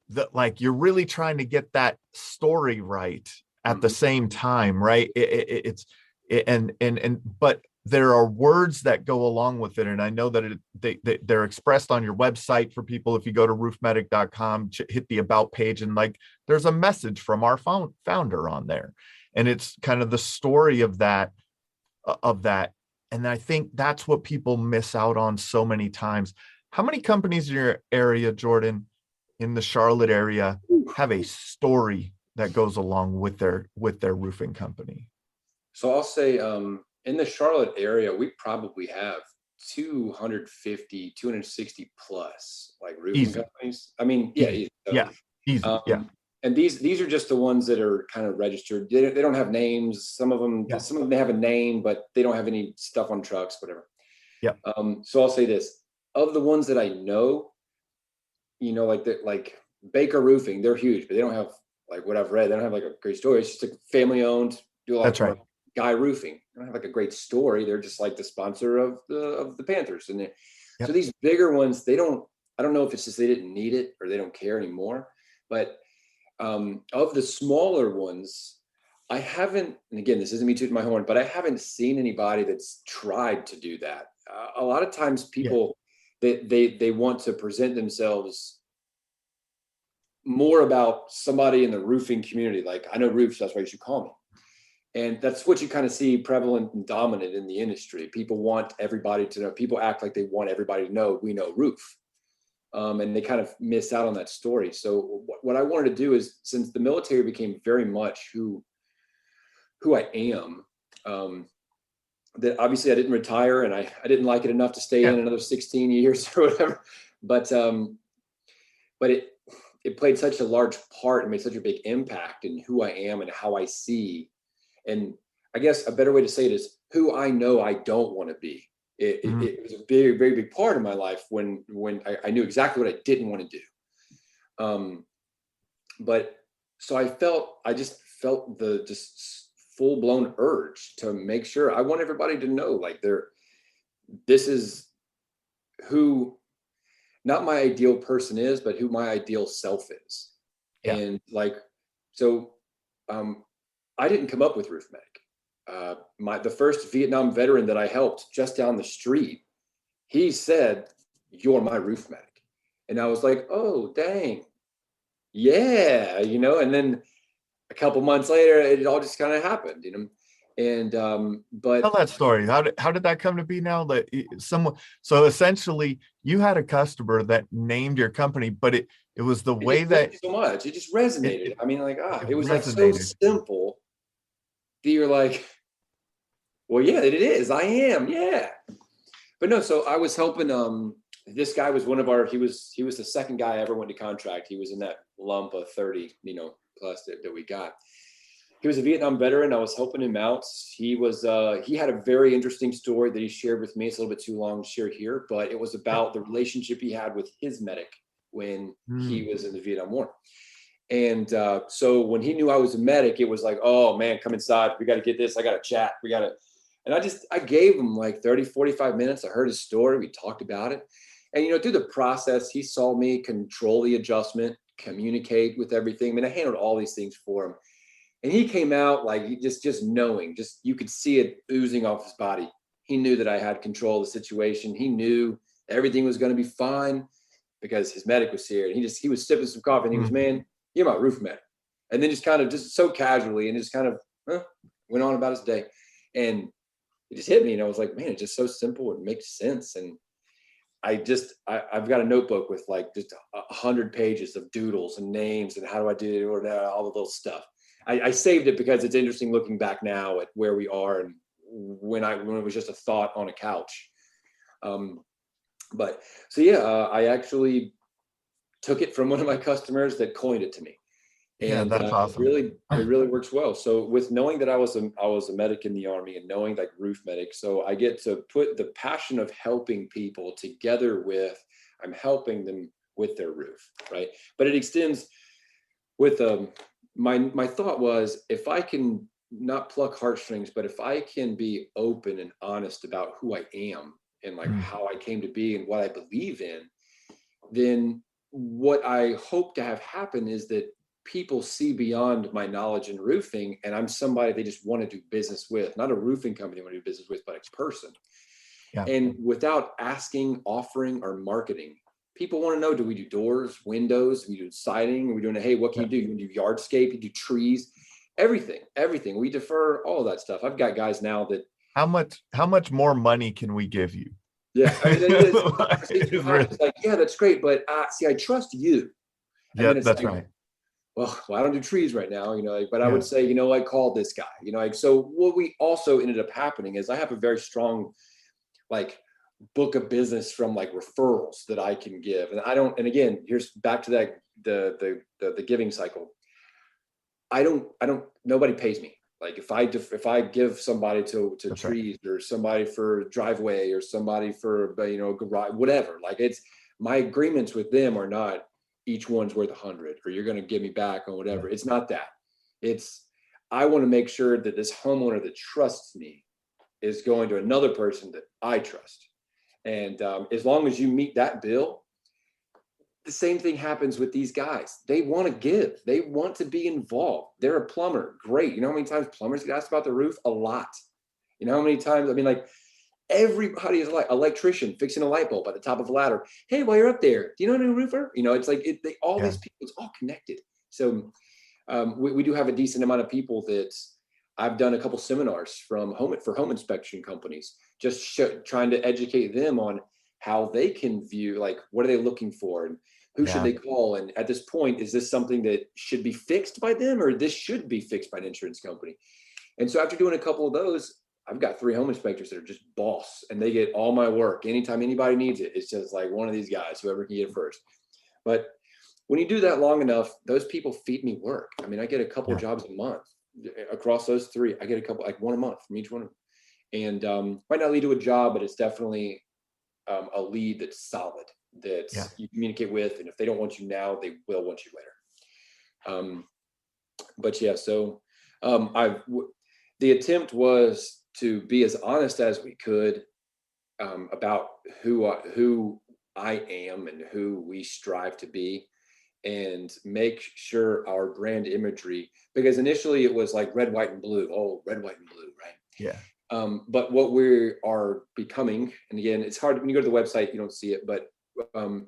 that like you're really trying to get that story right at the same time, right? But there are words that go along with it. And I know that they're expressed on your website for people. If you go to roofmedic.com, hit the about page, and like, there's a message from our founder on there. And it's kind of the story of that. And I think that's what people miss out on so many times. How many companies in your area, Jordan, in the Charlotte area, have a story that goes along with their roofing company? So I'll say, in the Charlotte area, we probably have 250, 260 plus like roofing companies. I mean, easy. So, easy. And these are just the ones that are kind of registered. They don't have names. Some of them they have a name, but they don't have any stuff on trucks, whatever. Yeah. So I'll say this: of the ones that I know, like Baker Roofing, they're huge, but they don't have like what I've read. They don't have like a great story. It's just like family owned. Do a lot That's of right. Guy Roofing. They don't have like a great story. They're just like the sponsor of the Panthers. And so these bigger ones, I don't know if it's just they didn't need it or they don't care anymore. But of the smaller ones, I haven't, and again, this isn't me tooting my horn, but I haven't seen anybody that's tried to do that. A lot of times people, they want to present themselves more about somebody in the roofing community. Like, I know roofs, that's why you should call me. And that's what you kind of see prevalent and dominant in the industry. People want everybody to know. People act like they want everybody to know we know roof. And they kind of miss out on that story. So what I wanted to do is, since the military became very much who I am, that obviously I didn't retire and I didn't like it enough to stay in another 16 years or whatever. But it played such a large part and made such a big impact in who I am and how I see. And I guess a better way to say it is who I know I don't want to be. It was a very, very big part of my life when I knew exactly what I didn't want to do. But so I just felt the just full blown urge to make sure I want everybody to know, like, this is who not my ideal person is, but who my ideal self is. Yeah. And like, so, I didn't come up with Roof Medic. The first Vietnam veteran that I helped just down the street, he said, "You're my Roof Medic." And I was like, "Oh, dang. Yeah." And then a couple months later, it all just kind of happened, and, but tell that story. How did that come to be now? That so essentially you had a customer that named your company, but it was the way that so much, it just resonated. I mean, like, it was like so simple. You're like, well, yeah, it is. I am. Yeah. But no, so I was helping, this guy was he was the second guy I ever went to contract. He was in that lump of 30, plus that we got. He was a Vietnam veteran. I was helping him out. He had a very interesting story that he shared with me. It's a little bit too long to share here, but it was about the relationship he had with his medic when he was in the Vietnam War. And so when he knew I was a medic, it was like, "Oh man, come inside. We got to get this. I got to chat. And I gave him like 30, 45 minutes. I heard his story. We talked about it. And, through the process, he saw me control the adjustment, communicate with everything. I mean, I handled all these things for him. And he came out like just knowing, you could see it oozing off his body. He knew that I had control of the situation. He knew everything was going to be fine because his medic was here, and he was sipping some coffee, and he was, man, you're my roof medic. And then just so casually and just kind of went on about his day. And it just hit me, and I was like, man, it's just so simple. It makes sense. And I've got a notebook with like just 100 pages of doodles and names and how do I do it, or all the little stuff. I saved it because it's interesting looking back now at where we are and when it was just a thought on a couch. But so yeah, I actually took it from one of my customers that coined it to me. And that's awesome. It really works well. So with knowing that I was a medic in the Army and knowing like roof medic, so I get to put the passion of helping people together with I'm helping them with their roof, right? But it extends with my thought was, if I can not pluck heartstrings, but if I can be open and honest about who I am and like how I came to be and what I believe in, then what I hope to have happen is that people see beyond my knowledge in roofing, and I'm somebody they just want to do business with, not a roofing company they want to do business with, but a person. Yeah. And without asking, offering, or marketing, people want to know, do we do doors, windows? Do we do siding? Are we doing hey, what can you do? You do yardscape, you do trees, everything. We defer all of that stuff. I've got guys now that how much more money can we give you? Yeah, I mean, it's like, yeah, that's great, but see, I trust you. Yeah, that's like, right. Well, I don't do trees right now, but I would say, I called this guy, so what we also ended up happening is I have a very strong, like, book of business from like referrals that I can give. And again, here's back to that, the giving cycle. Nobody pays me. Like if I give somebody to that's trees right. Or somebody for driveway or somebody for, garage, whatever, like it's my agreements with them are not each one's worth 100 or you're going to give me back or whatever. It's not that. I want to make sure that this homeowner that trusts me is going to another person that I trust. And as long as you meet that bill, the same thing happens with these guys. They want to give. They want to be involved. They're a plumber. Great. You know how many times plumbers get asked about the roof? A lot. You know how many times? I mean, like everybody is like electrician fixing a light bulb at the top of a ladder. Hey, while you're up there, do you know a new roofer? It's like these people, it's all connected. So we do have a decent amount of people that I've done a couple seminars for home inspection companies, just trying to educate them on how they can view, like, what are they looking for and who should they call? And at this point, is this something that should be fixed by them or this should be fixed by an insurance company? And so after doing a couple of those, I've got 3 home inspectors that are just boss and they get all my work. Anytime anybody needs it, it's just like one of these guys, whoever can get it first. But when you do that long enough, those people feed me work. I mean, I get a couple of jobs a month across those 3. I get a couple, like one a month from each one of them. And might not lead to a job, but it's definitely a lead that's solid, that you communicate with. And if they don't want you now, they will want you later. But yeah, so the attempt was to be as honest as we could about who I am and who we strive to be, and make sure our brand imagery, because initially it was like red, white, and blue. Oh, red, white, and blue, right? Yeah. But what we are becoming, and again, it's hard when you go to the website, you don't see it, but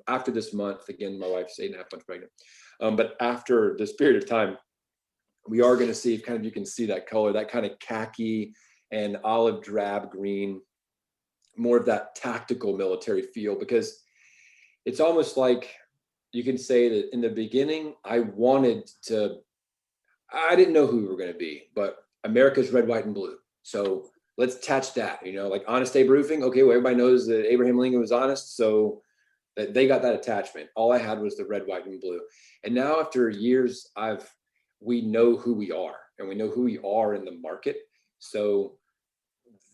after this month, again, my wife's 8.5 months pregnant. But after this period of time, we are going to see if you can see that color, that kind of khaki and olive drab green, more of that tactical military feel, because it's almost like you can say that in the beginning, I didn't know who we were going to be, but America's red, white, and blue. So let's attach that, like Honest Abe Roofing. Okay, well, everybody knows that Abraham Lincoln was honest. So that they got that attachment. All I had was the red, white, and blue. And now after years, we know who we are, and we know who we are in the market. So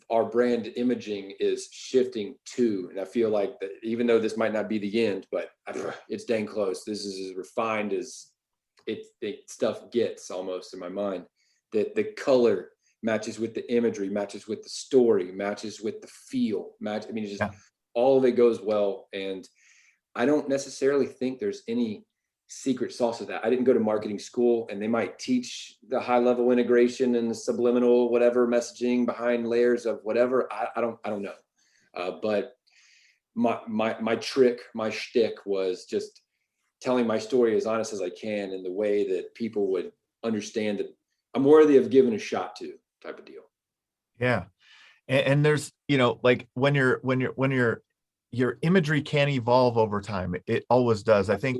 our brand imaging is shifting too. And I feel like that even though this might not be the end, but it's dang close. This is as refined as stuff gets, almost, in my mind, that the color matches with the imagery, matches with the story, matches with the feel, all of it goes well. And I don't necessarily think there's any secret sauce of that. I didn't go to marketing school, and they might teach the high level integration and the subliminal whatever messaging behind layers of whatever. I don't know. But my trick, my shtick was just telling my story as honest as I can in the way that people would understand that I'm worthy of giving a shot to, type of deal. Yeah. And there's, like when your imagery can evolve over time. It always does. I think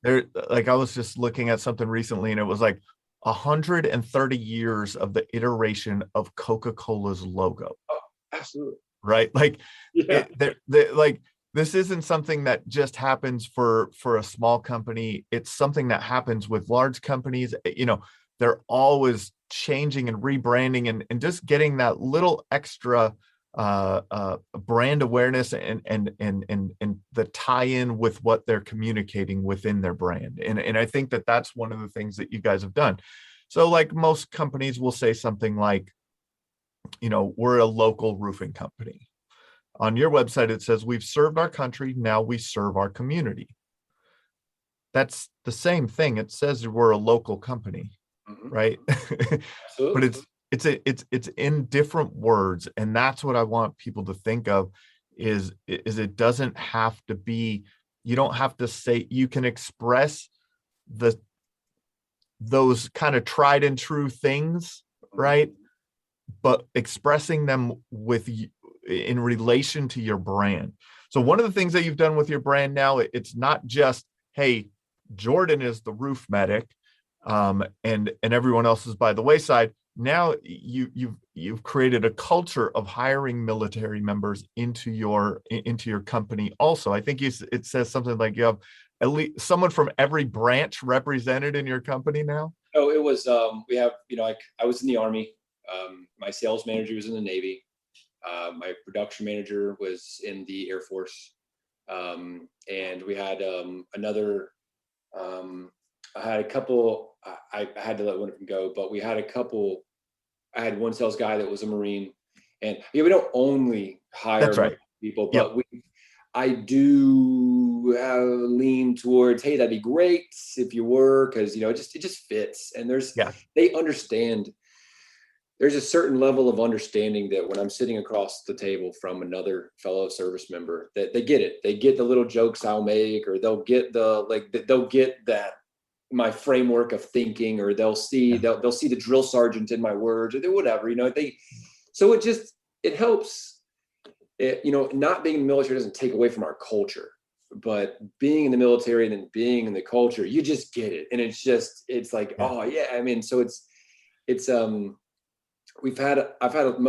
like I was just looking at something recently, and it was like 130 years of the iteration of Coca-Cola's logo. Oh, absolutely. Right. Like, yeah. Like this isn't something that just happens for a small company. It's something that happens with large companies. They're always changing and rebranding and just getting that little extra brand awareness and the tie-in with what they're communicating within their brand. And I think that that's one of the things that you guys have done. So like most companies will say something like, we're a local roofing company. On your website, it says we've served our country. Now we serve our community. That's the same thing. It says we're a local company, right? But it's in different words. And that's what I want people to think of is it doesn't have to be, you don't have to say, you can express those kind of tried and true things, right? But expressing them in relation to your brand. So one of the things that you've done with your brand now, it's not just, hey, Jordan is the roof medic, and everyone else is by the wayside. Now you've created a culture of hiring military members into your company. Also, I think it says something like you have at least someone from every branch represented in your company now. Oh, it was we have I was in the Army. My sales manager was in the Navy. My production manager was in the Air Force, and we had another. I had a couple. I had to let one of them go, but we had a couple. I had one sales guy that was a Marine, and we don't only hire people, but I do lean towards, hey, that'd be great if you were, because it just fits, and they understand. There's a certain level of understanding that when I'm sitting across the table from another fellow service member, that they get it. They get the little jokes I'll make, or they'll get they'll get that my framework of thinking, or they'll see the drill sergeant in my words, or whatever, so it helps. Not being in the military doesn't take away from our culture, but being in the military and then being in the culture, you just get it. And it's like, oh yeah. I mean, so I've had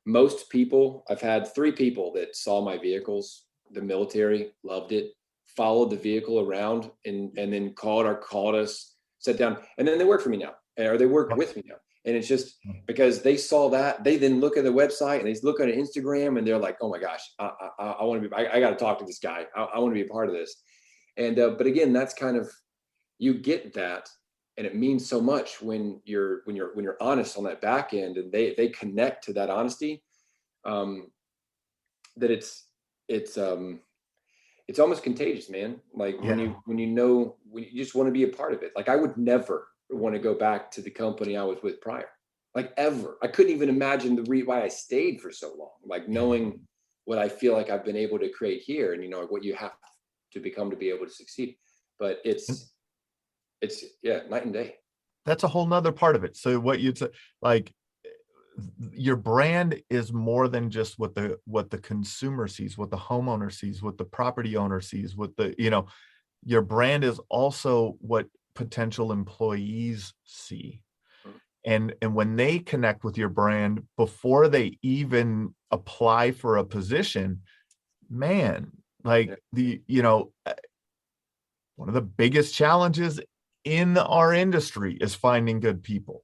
most people, I've had 3 people that saw my vehicles, the military, loved it, followed the vehicle around and then called us, sat down, and then they work for me now, or they work with me now. And it's just because they saw that, they then look at the website and they look at Instagram and they're like, oh my gosh, I want to be, I got to talk to this guy. I want to be a part of this. And, but again, that's kind of, you get that. And it means so much when you're honest on that back end, and they connect to that honesty, that it's almost contagious, man. Like when you just want to be a part of it. Like I would never want to go back to the company I was with prior, like ever. I couldn't even imagine why I stayed for so long, like knowing what I feel like I've been able to create here, and what you have to become to be able to succeed. But it's night and day. That's a whole nother part of it. So what you'd say, like, your brand is more than just what the consumer sees, what the homeowner sees, what the property owner sees, what your brand is also what potential employees see. And when they connect with your brand before they even apply for a position, man, like one of the biggest challenges in our industry is finding good people.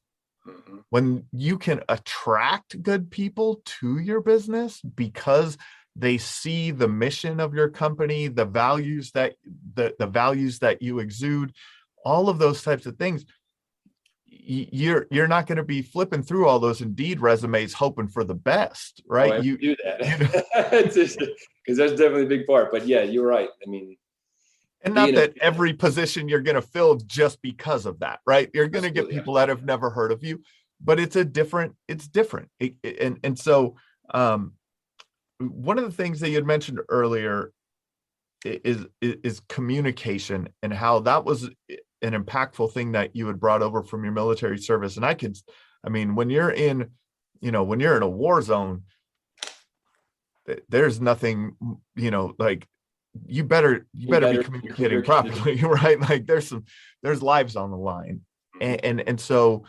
When you can attract good people to your business because they see the mission of your company, the values that you exude, all of those types of things, you're not going to be flipping through all those Indeed resumes hoping for the best, right? You do that because that's definitely a big part. But yeah, you're right. I mean, And not that every position you're going to fill just because of that, right? You're going to get people that have never heard of you, but it's different. And so one of the things that you had mentioned earlier is communication, and how that was an impactful thing that you had brought over from your military service. And when you're in a war zone, there's nothing, like, you better be communicating properly, right? Like there's lives on the line. And so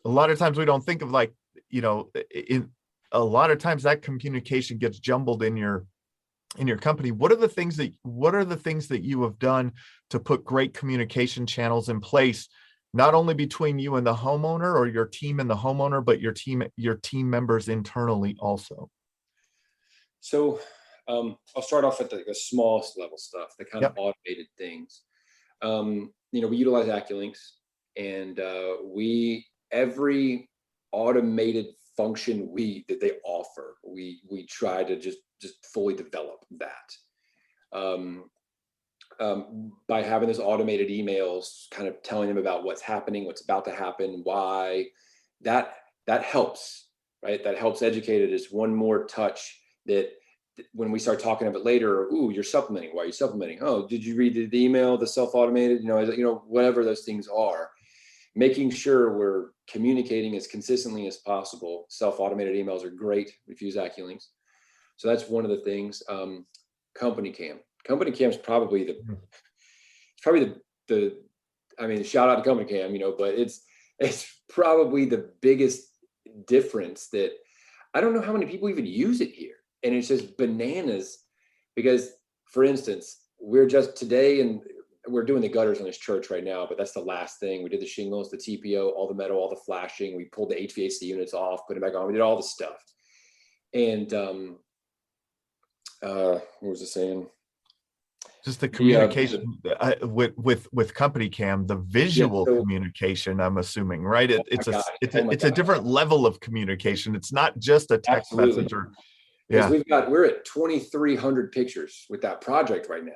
a lot of times we don't think of, like, a lot of times that communication gets jumbled in your company. What are the things that you have done to put great communication channels in place, not only between you and the homeowner, or your team and the homeowner, but your team members internally also? So I'll start off with the smallest level stuff, the kind of automated things. We utilize AccuLinks, and every automated function that they offer, we try to just fully develop that. By having those automated emails, kind of telling them about what's happening, what's about to happen, why, that helps, right? That helps educate it. Is one more touch that when we start talking about it later, you're supplementing. Why are you supplementing? Oh, did you read the email, the self-automated, whatever those things are, making sure we're communicating as consistently as possible. Self-automated emails are great if you use AccuLinks. So that's one of the things. Company Cam is probably shout out to Company Cam, but it's probably the biggest difference. That I don't know how many people even use it here. And it's just bananas, because, for instance, we're just today, and we're doing the gutters on this church right now, but that's the last thing. We did the shingles, the TPO, all the metal, all the flashing. We pulled the HVAC units off, put it back on. We did all the stuff. And what was it saying? Just the communication with Company Cam, the visual communication, I'm assuming, right? It's a different level of communication. It's not just a text message we're at 2,300 pictures with that project right now.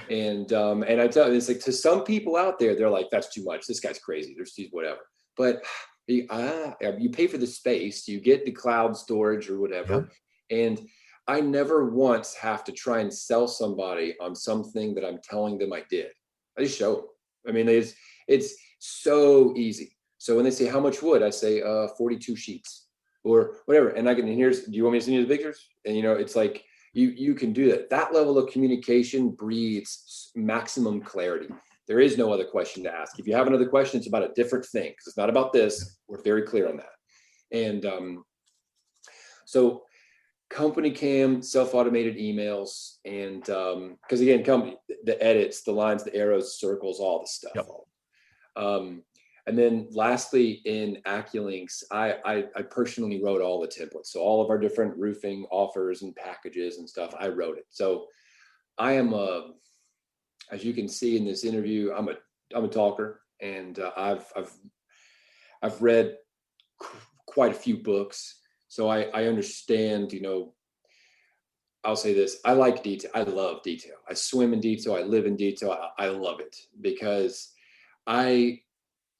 And I tell you, it's like, to some people out there, they're like, that's too much. This guy's crazy. There's whatever. But you pay for the space, you get the cloud storage or whatever. Yeah. And I never once have to try and sell somebody on something that I'm telling them I did. I just show them. It's so easy. So when they say, how much wood? I say 42 sheets or whatever. And do you want me to send you the pictures? And it's like, you can do that. That level of communication breeds maximum clarity. There is no other question to ask. If you have another question, it's about a different thing, because it's not about this. We're very clear on that. And so Company Cam, self-automated emails, and because again, the edits, the lines, the arrows, circles, all the stuff. Yep. And then lastly, in AccuLinks, I personally wrote all the templates. So all of our different roofing offers and packages and stuff, I wrote it. So I am as you can see in this interview, I'm a talker, and I've read quite a few books. So I understand, I'll say this, I like detail. I love detail. I swim in detail. I live in detail. I love it, because I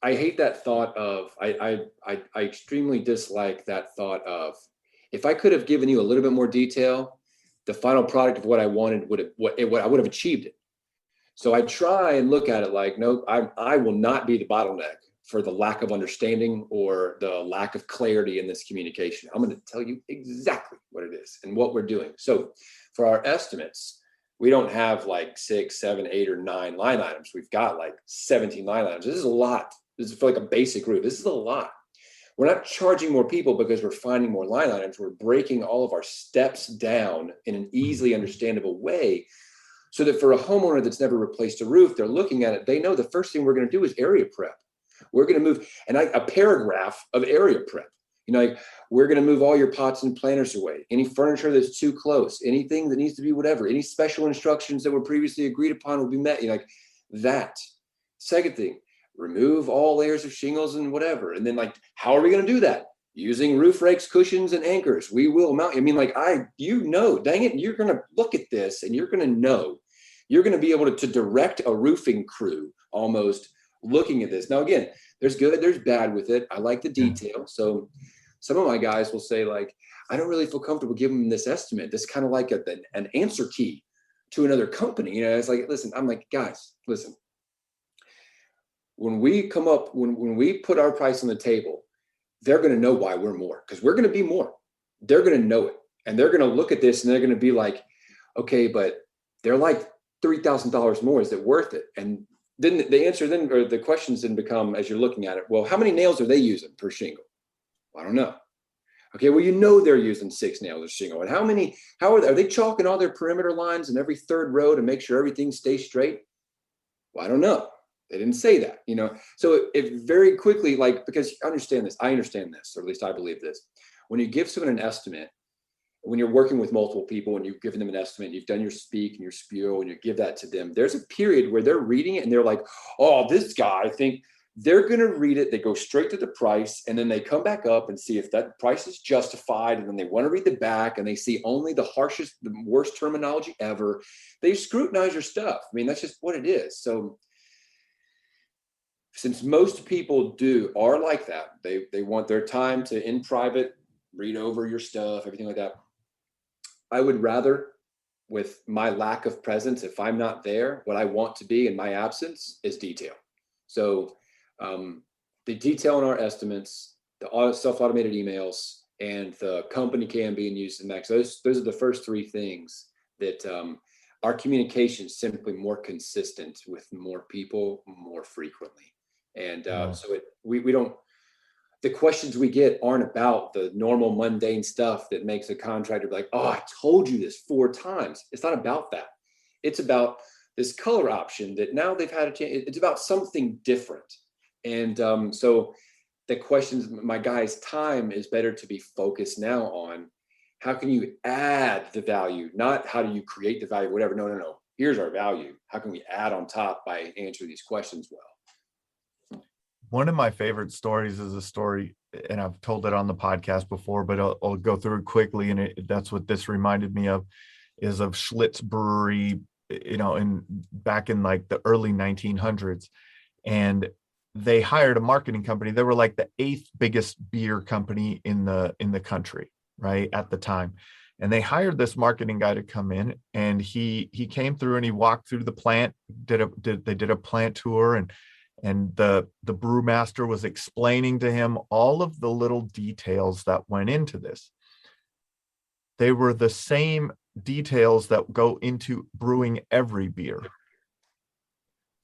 hate that thought of, I extremely dislike that thought of, if I could have given you a little bit more detail, the final product of what I wanted I would have achieved it. So I try and look at it like, no, I will not be the bottleneck for the lack of understanding or the lack of clarity in this communication. I'm going to tell you exactly what it is and what we're doing. So for our estimates, we don't have like 6, 7, 8, or 9 line items. We've got like 17 line items. This is a lot. This is for like a basic roof. This is a lot. We're not charging more people because we're finding more line items. We're breaking all of our steps down in an easily understandable way, so that for a homeowner that's never replaced a roof, they're looking at it, they know the first thing we're going to do is area prep. We're going to move, and a paragraph of area prep. Like, we're going to move all your pots and planters away. Any furniture that's too close, anything that needs to be whatever, any special instructions that were previously agreed upon will be met. Like that. Second thing, remove all layers of shingles and whatever. And then, like, how are we going to do that? Using roof rakes, cushions, and anchors. We will mount. Dang it, you're going to look at this and you're going to know You're going to be able to direct a roofing crew almost looking at this. Now, again, there's good, there's bad with it. I like the detail. So some of my guys will say like, I don't really feel comfortable giving them this estimate. This kind of like an answer key to another company. You know, it's like, listen, I'm like, guys, listen, when we come up, when we put our price on the table, they're going to know why we're more, because we're going to be more. They're going to know it. And they're going to look at this and they're going to be like, okay, but they're like $3,000 more. Is it worth it? And then the answer then, or the questions then become, as you're looking at it, well, how many nails are they using per shingle? Well, I don't know. Okay, well, you know they're using 6 nails a shingle. And how are they chalking all their perimeter lines in every third row to make sure everything stays straight? Well, I don't know. They didn't say that, you know. So it very quickly, like, because I understand this, or at least I believe this. When you give someone an estimate, when you're working with multiple people and you've given them an estimate, you've done your speak and your spiel and you give that to them, there's a period where they're reading it and they're like, oh, this guy, I think they're going to read it. They go straight to the price and then they come back up and see if that price is justified. And then they want to read the back and they see only the harshest, the worst terminology ever. They scrutinize your stuff. I mean, that's just what it is. So since most people are like that, they want their time to, in private, read over your stuff, everything like that. I would rather, with my lack of presence, if I'm not there, what I want to be in my absence is detail. So the detail in our estimates, the self-automated emails, and the company can being used in Max. Those are the first 3 things that our communication is simply more consistent with more people more frequently. And so we don't, the questions we get aren't about the normal mundane stuff that makes a contractor be like, oh, I told you this 4 times. It's not about that. It's about this color option that now they've had a chance. It's about something different. And so the questions, my guys' time is better to be focused now on how can you add the value, not how do you create the value, whatever. No. Here's our value. How can we add on top by answering these questions well? One of my favorite stories is a story, and I've told it on the podcast before, but I'll go through it quickly. And that's what this reminded me of, is of Schlitz Brewery, you know, back in like the early 1900s. And they hired a marketing company. They were like the 8th biggest beer company in the country, right, at the time. And they hired this marketing guy to come in, and he came through and he walked through the plant, they did a plant tour, and the brewmaster was explaining to him all of the little details that went into this. They were the same details that go into brewing every beer.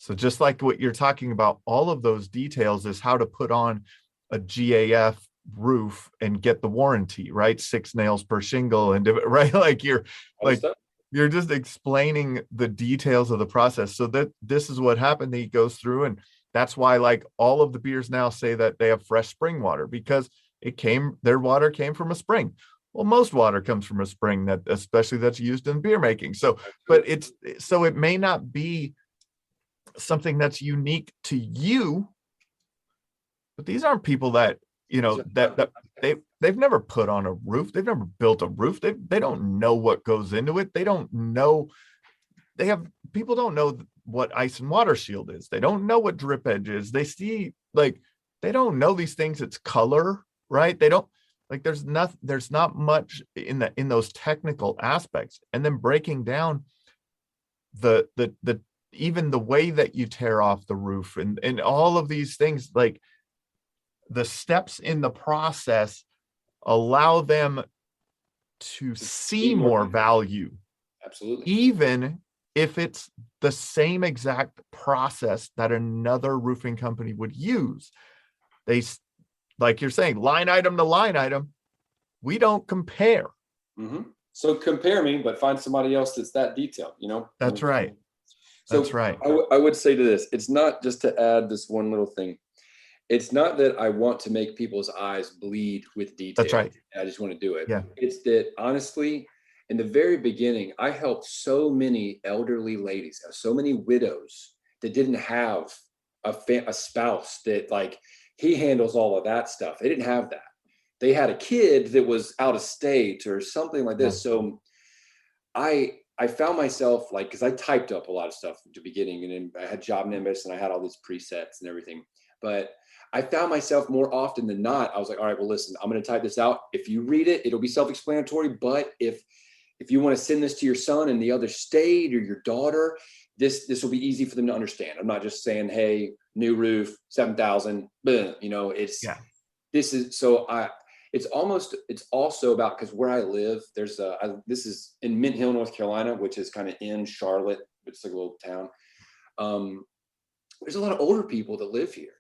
So just like what you're talking about, all of those details is how to put on a GAF roof and get the warranty, right? 6 nails per shingle, and right, like you're just explaining the details of the process. So that this is what happened. He goes through, and that's why like all of the beers now say that they have fresh spring water, because their water came from a spring. Well, most water comes from a spring, that especially that's used in beer making. So, but it may not be something that's unique to you, but these aren't people that, you know, that they've never put on a roof. They've never built a roof. They don't know what goes into it. They don't know. People don't know what ice and water shield is. They don't know what drip edge is. They see, like, they don't know these things. It's color, right? They don't, like, there's not much in those technical aspects. And then breaking down the even the way that you tear off the roof and all of these things, like the steps in the process allow them to see more value. Absolutely. Even if it's the same exact process that another roofing company would use. They, like you're saying, line item to line item, we don't compare. Mm-hmm. So compare me, but find somebody else that's that detailed, you know? That's right. So that's right. I would say to this, it's not just to add this one little thing. It's not that I want to make people's eyes bleed with detail. That's right. I just want to do it. Yeah. It's that, honestly, in the very beginning, I helped so many elderly ladies, so many widows that didn't have a spouse that, like, he handles all of that stuff. They didn't have that. They had a kid that was out of state or something like this. Yeah. So I found myself like, cause I typed up a lot of stuff at the beginning, and then I had Job Nimbus and I had all these presets and everything, but I found myself more often than not, I was like, all right, well, listen, I'm going to type this out. If you read it, it'll be self-explanatory. But if you want to send this to your son in the other state or your daughter, this will be easy for them to understand. I'm not just saying, hey, new roof, 7,000, it's, Yeah. this is, so it's also about, because where I live, this is in Mint Hill, North Carolina, which is kind of in Charlotte. It's like a little town. There's a lot of older people that live here.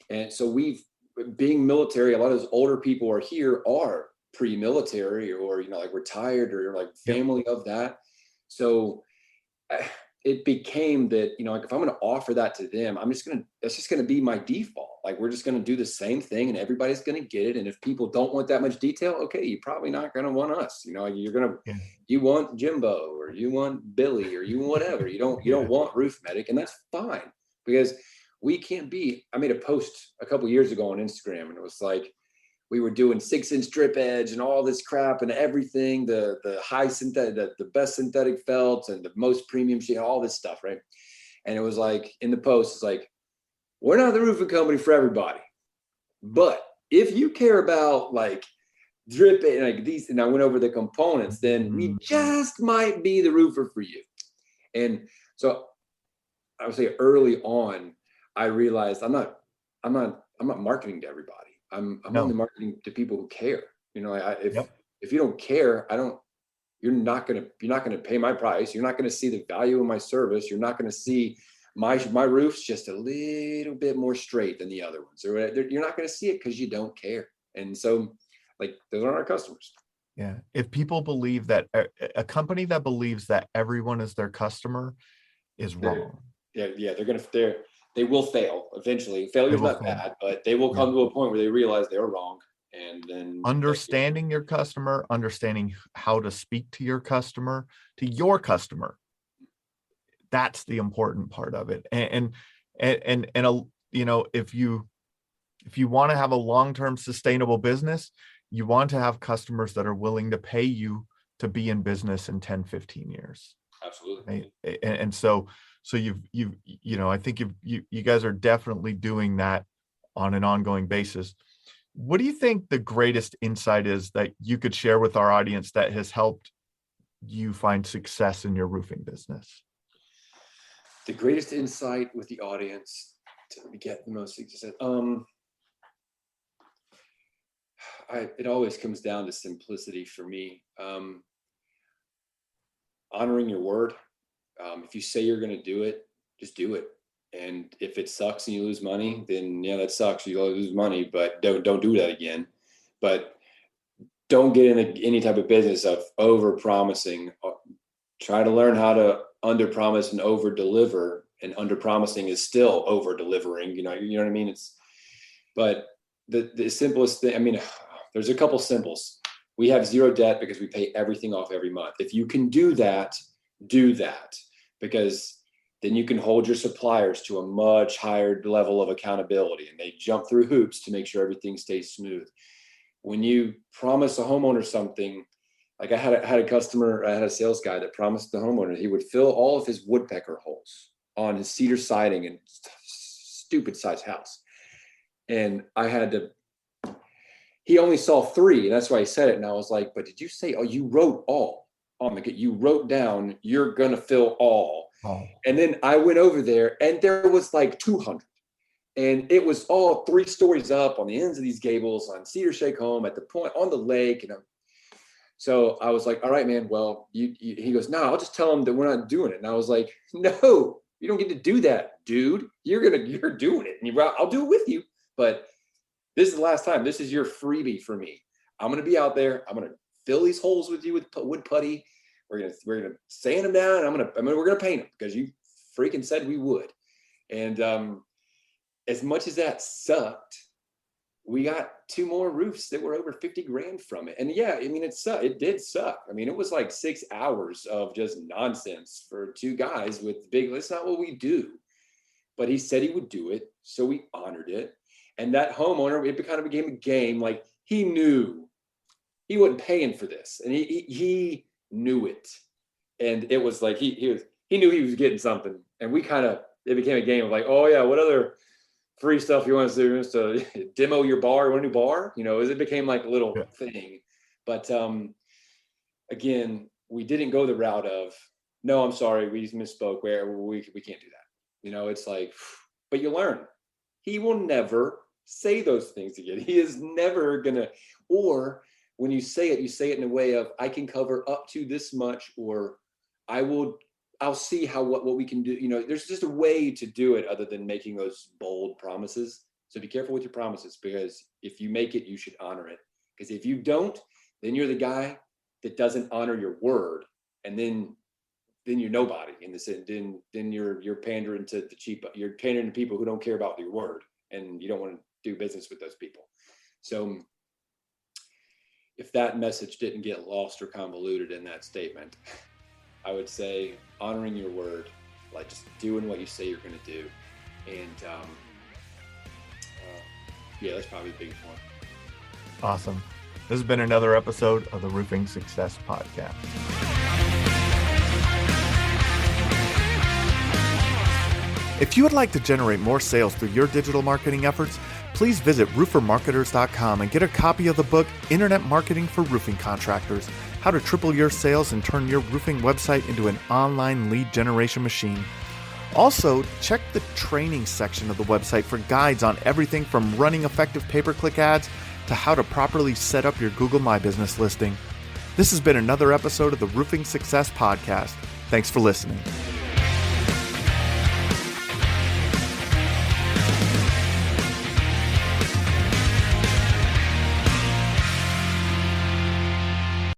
And so being military, a lot of those older people are here are pre-military or, like retired or like family of that. So it became that, like if I'm going to offer that to them, that's just going to be my default. Like, we're just going to do the same thing and everybody's going to get it. And if people don't want that much detail, okay, you're probably not going to want us, you want Jimbo or you want Billy or you want whatever. You don't want Roof Medic, and that's fine, because I made a post a couple years ago on Instagram, and it was like, we were doing 6-inch drip edge and all this crap and everything, the high synthetic, the best synthetic felts and the most premium sheet, all this stuff, right? And it was like, in the post, it's like, we're not the roofing company for everybody, but if you care about like drip and like these, and I went over the components, then we just might be the roofer for you. And so I would say early on, I realized I'm not marketing to everybody. I'm only marketing to people who care. If you don't care, you're not going to pay my price. You're not going to see the value of my service. You're not going to see my roof's just a little bit more straight than the other ones, or you're not going to see it because you don't care. And so, like, those aren't our customers. Yeah. If people believe that a company that believes that everyone is their customer is wrong. They will fail eventually. Failure's not bad, but they will come to a point where they realize they're wrong. And then understanding your customer, understanding how to speak to your customer, that's the important part of it. And if you want to have a long-term sustainable business, you want to have customers that are willing to pay you to be in business in 10, 15 years. Absolutely. Right? And so I think you guys are definitely doing that on an ongoing basis. What do you think the greatest insight is that you could share with our audience that has helped you find success in your roofing business? The greatest insight with the audience to get the most success. It always comes down to simplicity for me. Honoring your word. If you say you're going to do it, just do it. And if it sucks and you lose money, then that sucks. You'll lose money, but don't do that again. But don't get in any type of business of over promising. Try to learn how to under promise and over deliver. And under promising is still over delivering. You know what I mean? But the simplest thing. There's a couple simples. We have zero debt because we pay everything off every month. If you can do that, because then you can hold your suppliers to a much higher level of accountability, and they jump through hoops to make sure everything stays smooth. When you promise a homeowner something, like I had a sales guy that promised the homeowner he would fill all of his woodpecker holes on his cedar siding and stupid sized house. And he only saw 3, and that's why he said it. And I was like, but did you say, you wrote all? You wrote down, you're going to fill all. Oh. And then I went over there and there was like 200. And it was all 3 stories up on the ends of these gables on Cedar Shake Home at the point on the lake. So I was like, all right, man, well, he goes, no, I'll just tell him that we're not doing it. And I was like, no, you don't get to do that, dude. You're doing it. And I'll do it with you. But this is the last time. This is your freebie for me. I'm going to be out there. I'm going to fill these holes with you with wood putty. We're gonna sand them down. And we're gonna paint them because you freaking said we would. And as much as that sucked, we got 2 more roofs that were over 50 grand from it. And yeah, it sucked. It did suck. It was like 6 hours of just nonsense for 2 guys with big. That's not what we do. But he said he would do it, so we honored it. And that homeowner, it kind of became a game. Like, he knew he wasn't paying for this, and he knew it. And it was like, he knew he was getting something. And it became a game of like, oh yeah, what other free stuff you want to do? To demo your bar, want a new bar? It became like a little thing. But again, we didn't go the route of, no, I'm sorry, we misspoke, where we can't do that. It's like, but you learn. He will never say those things again. He is never gonna, or when you say it in a way of, I can cover up to this much, or I'll see what we can do. There's just a way to do it other than making those bold promises. So be careful with your promises, because if you make it, you should honor it. Because if you don't, then you're the guy that doesn't honor your word. And then you're nobody in the sense. Then you're pandering to you're pandering to people who don't care about your word, and you don't want to do business with those people. So if that message didn't get lost or convoluted in that statement, I would say honoring your word, like just doing what you say you're going to do. And that's probably the biggest one. Awesome. This has been another episode of the Roofing Success Podcast. If you would like to generate more sales through your digital marketing efforts, please visit roofermarketers.com and get a copy of the book, Internet Marketing for Roofing Contractors: How to Triple Your Sales and Turn Your Roofing Website into an Online Lead Generation Machine. Also, check the training section of the website for guides on everything from running effective pay-per-click ads to how to properly set up your Google My Business listing. This has been another episode of the Roofing Success Podcast. Thanks for listening.